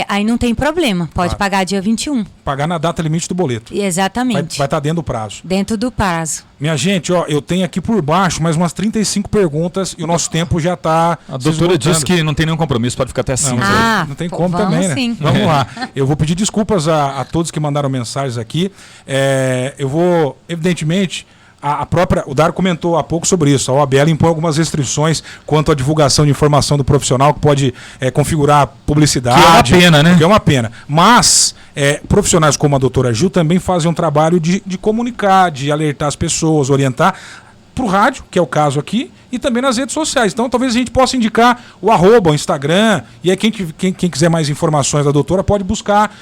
aí não tem problema. Pode pagar dia 21. Pagar na data limite do boleto. Exatamente. Vai estar dentro do prazo. Dentro do prazo. Minha gente, eu tenho aqui por baixo mais umas 35 perguntas e o nosso tempo já está. A doutora disse que não tem nenhum compromisso, pode ficar até 5. Não tem como também, né? Sim. Vamos lá. Eu vou pedir desculpas a todos que mandaram mensagens aqui. Eu vou, evidentemente... O Dário comentou há pouco sobre isso. A OAB impõe algumas restrições quanto à divulgação de informação do profissional que pode configurar publicidade. Que é uma pena, né? Que é uma pena. Mas profissionais como a doutora Gil também fazem um trabalho de comunicar, de alertar as pessoas, orientar para o rádio, que é o caso aqui, e também nas redes sociais. Então talvez a gente possa indicar o @, o Instagram, e aí quem quiser mais informações da doutora pode buscar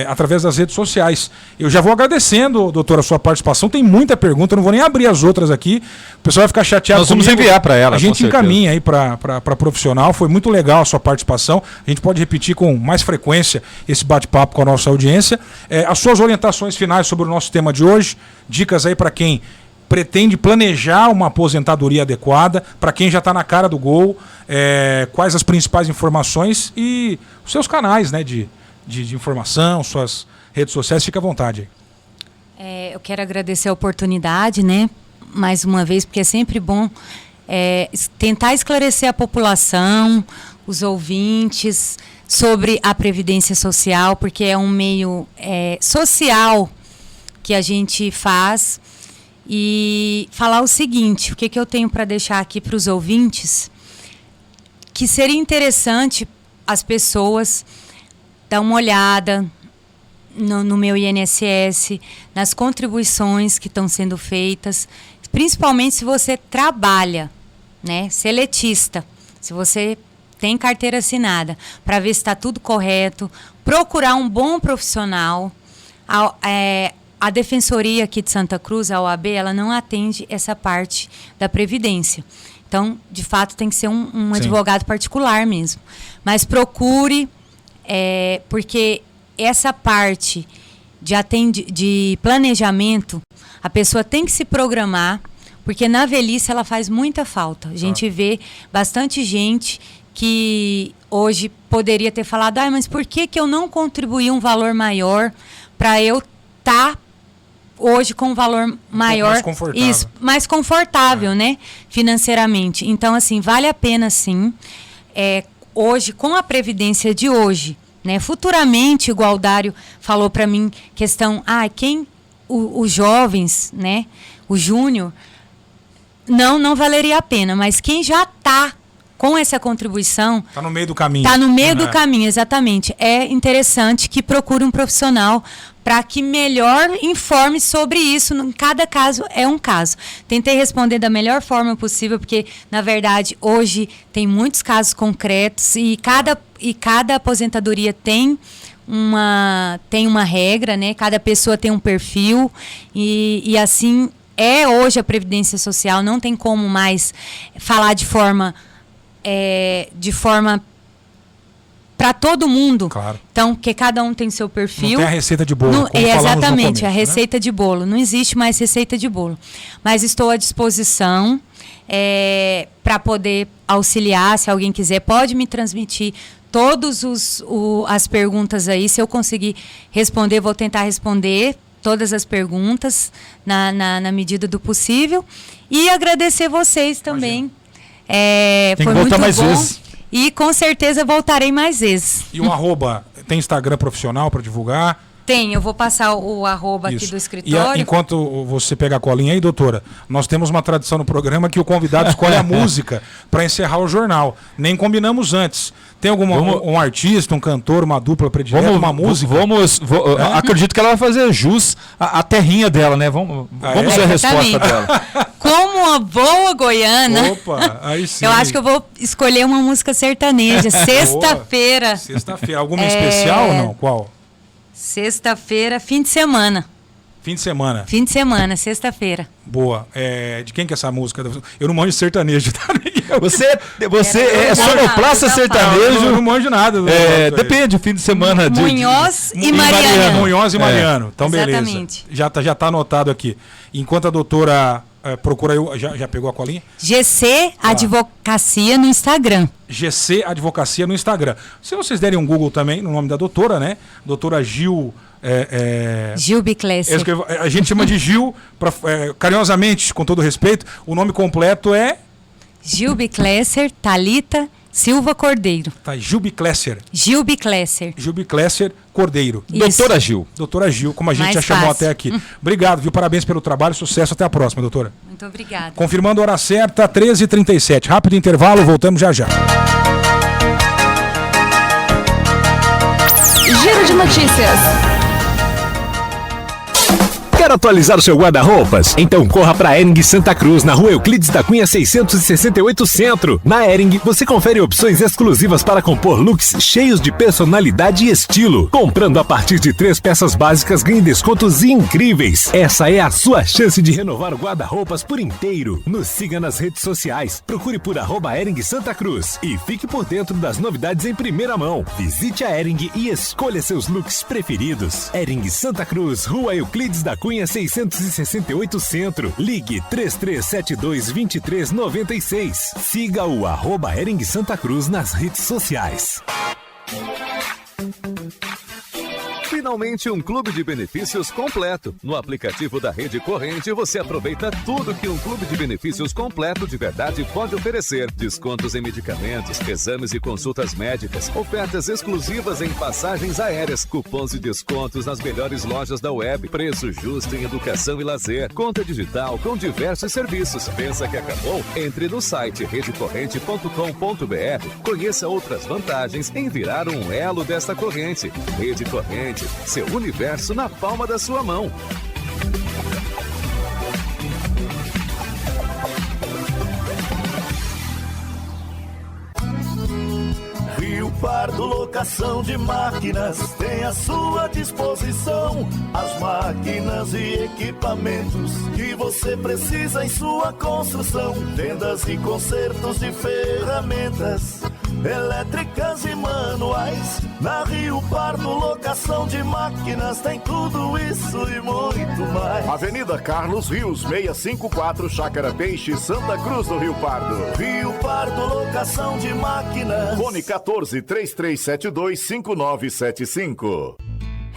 através das redes sociais. Eu já vou agradecendo, doutora, a sua participação. Tem muita pergunta, eu não vou nem abrir as outras aqui. O pessoal vai ficar chateado. Nós vamos enviar para ela. A gente encaminha aí para profissional. Foi muito legal a sua participação. A gente pode repetir com mais frequência esse bate-papo com a nossa audiência. As suas orientações finais sobre o nosso tema de hoje, dicas aí para quem pretende planejar uma aposentadoria adequada, para quem já está na cara do gol, quais as principais informações e os seus canais, né, de informação, suas redes sociais, fica à vontade. Eu quero agradecer a oportunidade, né, mais uma vez, porque é sempre bom tentar esclarecer a população, os ouvintes, sobre a Previdência Social, porque é um meio social que a gente faz. E falar o seguinte, o que eu tenho para deixar aqui para os ouvintes, que seria interessante as pessoas dar uma olhada no meu INSS, nas contribuições que estão sendo feitas, principalmente se você trabalha, né, seletista, se você tem carteira assinada, para ver se está tudo correto, procurar um bom profissional. A Defensoria aqui de Santa Cruz, a OAB, ela não atende essa parte da Previdência. Então, de fato, tem que ser um advogado particular mesmo. Mas procure, porque essa parte de planejamento, a pessoa tem que se programar, porque na velhice ela faz muita falta. A gente vê bastante gente que hoje poderia ter falado, mas por que eu não contribuí um valor maior para eu estar hoje com um valor maior, mais confortável, mais confortável, né, financeiramente. Então, assim, vale a pena, sim. Hoje, com a Previdência de hoje, né, futuramente, igual o Dário falou para mim, questão, os jovens, né, o júnior, não valeria a pena, mas quem já está com essa contribuição... Está no meio do caminho. Está no meio do caminho, exatamente. É interessante que procure um profissional para que melhor informe sobre isso. Em cada caso é um caso. Tentei responder da melhor forma possível, porque, na verdade, hoje tem muitos casos concretos e cada aposentadoria tem uma regra, né? Cada pessoa tem um perfil e assim hoje a Previdência Social. Não tem como mais falar de forma para todo mundo. Claro. Então, porque cada um tem seu perfil. Não tem a receita de bolo. Exatamente, a receita, né, de bolo. Não existe mais receita de bolo. Mas estou à disposição para poder auxiliar, se alguém quiser. Pode me transmitir todas as perguntas aí. Se eu conseguir responder, vou tentar responder todas as perguntas na medida do possível. E agradecer vocês também. Tem foi que voltar muito mais bom. vezes. E com certeza voltarei mais vezes. E o arroba, tem Instagram profissional para divulgar? Tem, eu vou passar o arroba aqui do escritório. E enquanto você pega a colinha aí, doutora, nós temos uma tradição no programa que o convidado escolhe a música para encerrar o jornal. Nem combinamos antes. Tem um artista, um cantor, uma dupla predileta, uma música? Acredito que ela vai fazer jus à terrinha dela, né? Vamos ver a resposta dela. Como uma boa goiana. Opa, aí sim. Eu acho que eu vou escolher uma música sertaneja. Sexta-feira. Sexta-feira. Alguma especial ou não? Qual? Sexta-feira, fim de semana. Fim de semana? Fim de semana, sexta-feira. Boa. De quem que é essa música? Eu não manjo sertanejo, tá? Você é sonoplasta sertanejo? Eu não manjo nada. Depende, o fim de semana. Munhoz e Mariano. Munhoz e Mariano. Então, exatamente. Beleza. Já tá anotado aqui. Enquanto a doutora procura, já pegou a colinha? GC Advocacia no Instagram. GC Advocacia no Instagram. Se vocês derem um Google também, no nome da doutora, né? Doutora Gil... Gil Biclesser. A gente chama de Gil, carinhosamente, com todo respeito. O nome completo é... Gil Biclesser Thalita Silva Cordeiro. Tá, Gil Biclesser. Gil Biclesser. Gil Biclesser Cordeiro. Isso. Doutora Gil. Doutora Gil, como a gente Mais já chamou fácil. até aqui. Obrigado, viu? Parabéns pelo trabalho, sucesso. Até a próxima, doutora. Muito obrigada. Confirmando a hora certa, 13h37. Rápido intervalo, voltamos já já. Giro de notícias. Quer atualizar o seu guarda-roupas? Então corra para Hering Santa Cruz, na rua Euclides da Cunha 668 Centro. Na Hering, você confere opções exclusivas para compor looks cheios de personalidade e estilo. Comprando a partir de 3 peças básicas, ganhe descontos incríveis. Essa é a sua chance de renovar o guarda-roupas por inteiro. Nos siga nas redes sociais. Procure por @Hering Santa Cruz e fique por dentro das novidades em primeira mão. Visite a Hering e escolha seus looks preferidos. Hering Santa Cruz, rua Euclides da Cunha 668 Centro. Ligue 3372-2396. Siga o @Hering Santa Cruz nas redes sociais. Finalmente um clube de benefícios completo. No aplicativo da Rede Corrente você aproveita tudo que um clube de benefícios completo de verdade pode oferecer. Descontos em medicamentos, exames e consultas médicas, ofertas exclusivas em passagens aéreas, cupons de descontos nas melhores lojas da web, preço justo em educação e lazer, conta digital com diversos serviços. Pensa que acabou? Entre no site redecorrente.com.br, conheça outras vantagens em virar um elo desta corrente. Rede Corrente, seu universo na palma da sua mão. Rio Pardo Locação de Máquinas tem à sua disposição as máquinas e equipamentos que você precisa em sua construção. Vendas e consertos de ferramentas elétricas e manuais. Na Rio Pardo Locação de Máquinas tem tudo isso e muito mais. Avenida Carlos Rios, 654, Chácara Peixe, Santa Cruz do Rio Pardo. Rio Pardo Locação de Máquinas. Fone 14-3372-5975.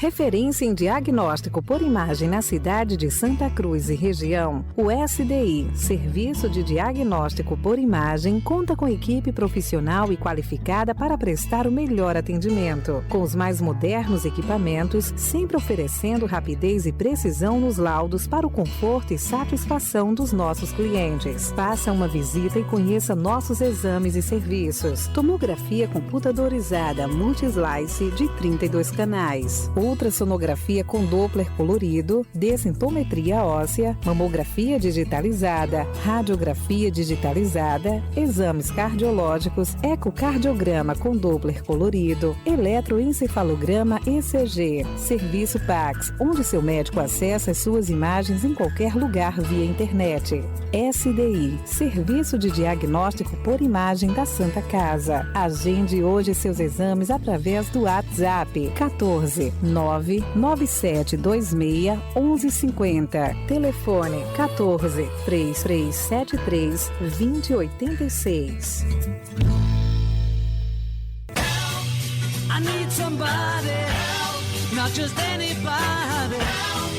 Referência em diagnóstico por imagem na cidade de Santa Cruz e região, o SDI, Serviço de Diagnóstico por Imagem, conta com equipe profissional e qualificada para prestar o melhor atendimento, com os mais modernos equipamentos, sempre oferecendo rapidez e precisão nos laudos para o conforto e satisfação dos nossos clientes. Faça uma visita e conheça nossos exames e serviços. Tomografia computadorizada multislice de 32 canais. Ultrassonografia com Doppler colorido, densitometria óssea, mamografia digitalizada, radiografia digitalizada, exames cardiológicos, ecocardiograma com Doppler colorido, eletroencefalograma ECG, serviço Pax, onde seu médico acessa as suas imagens em qualquer lugar via internet. SDI, Serviço de Diagnóstico por Imagem da Santa Casa. Agende hoje seus exames através do WhatsApp 14 99726 1150. Telefone 14 3373 2086.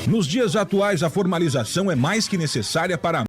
Nos dias atuais, a formalização é mais que necessária para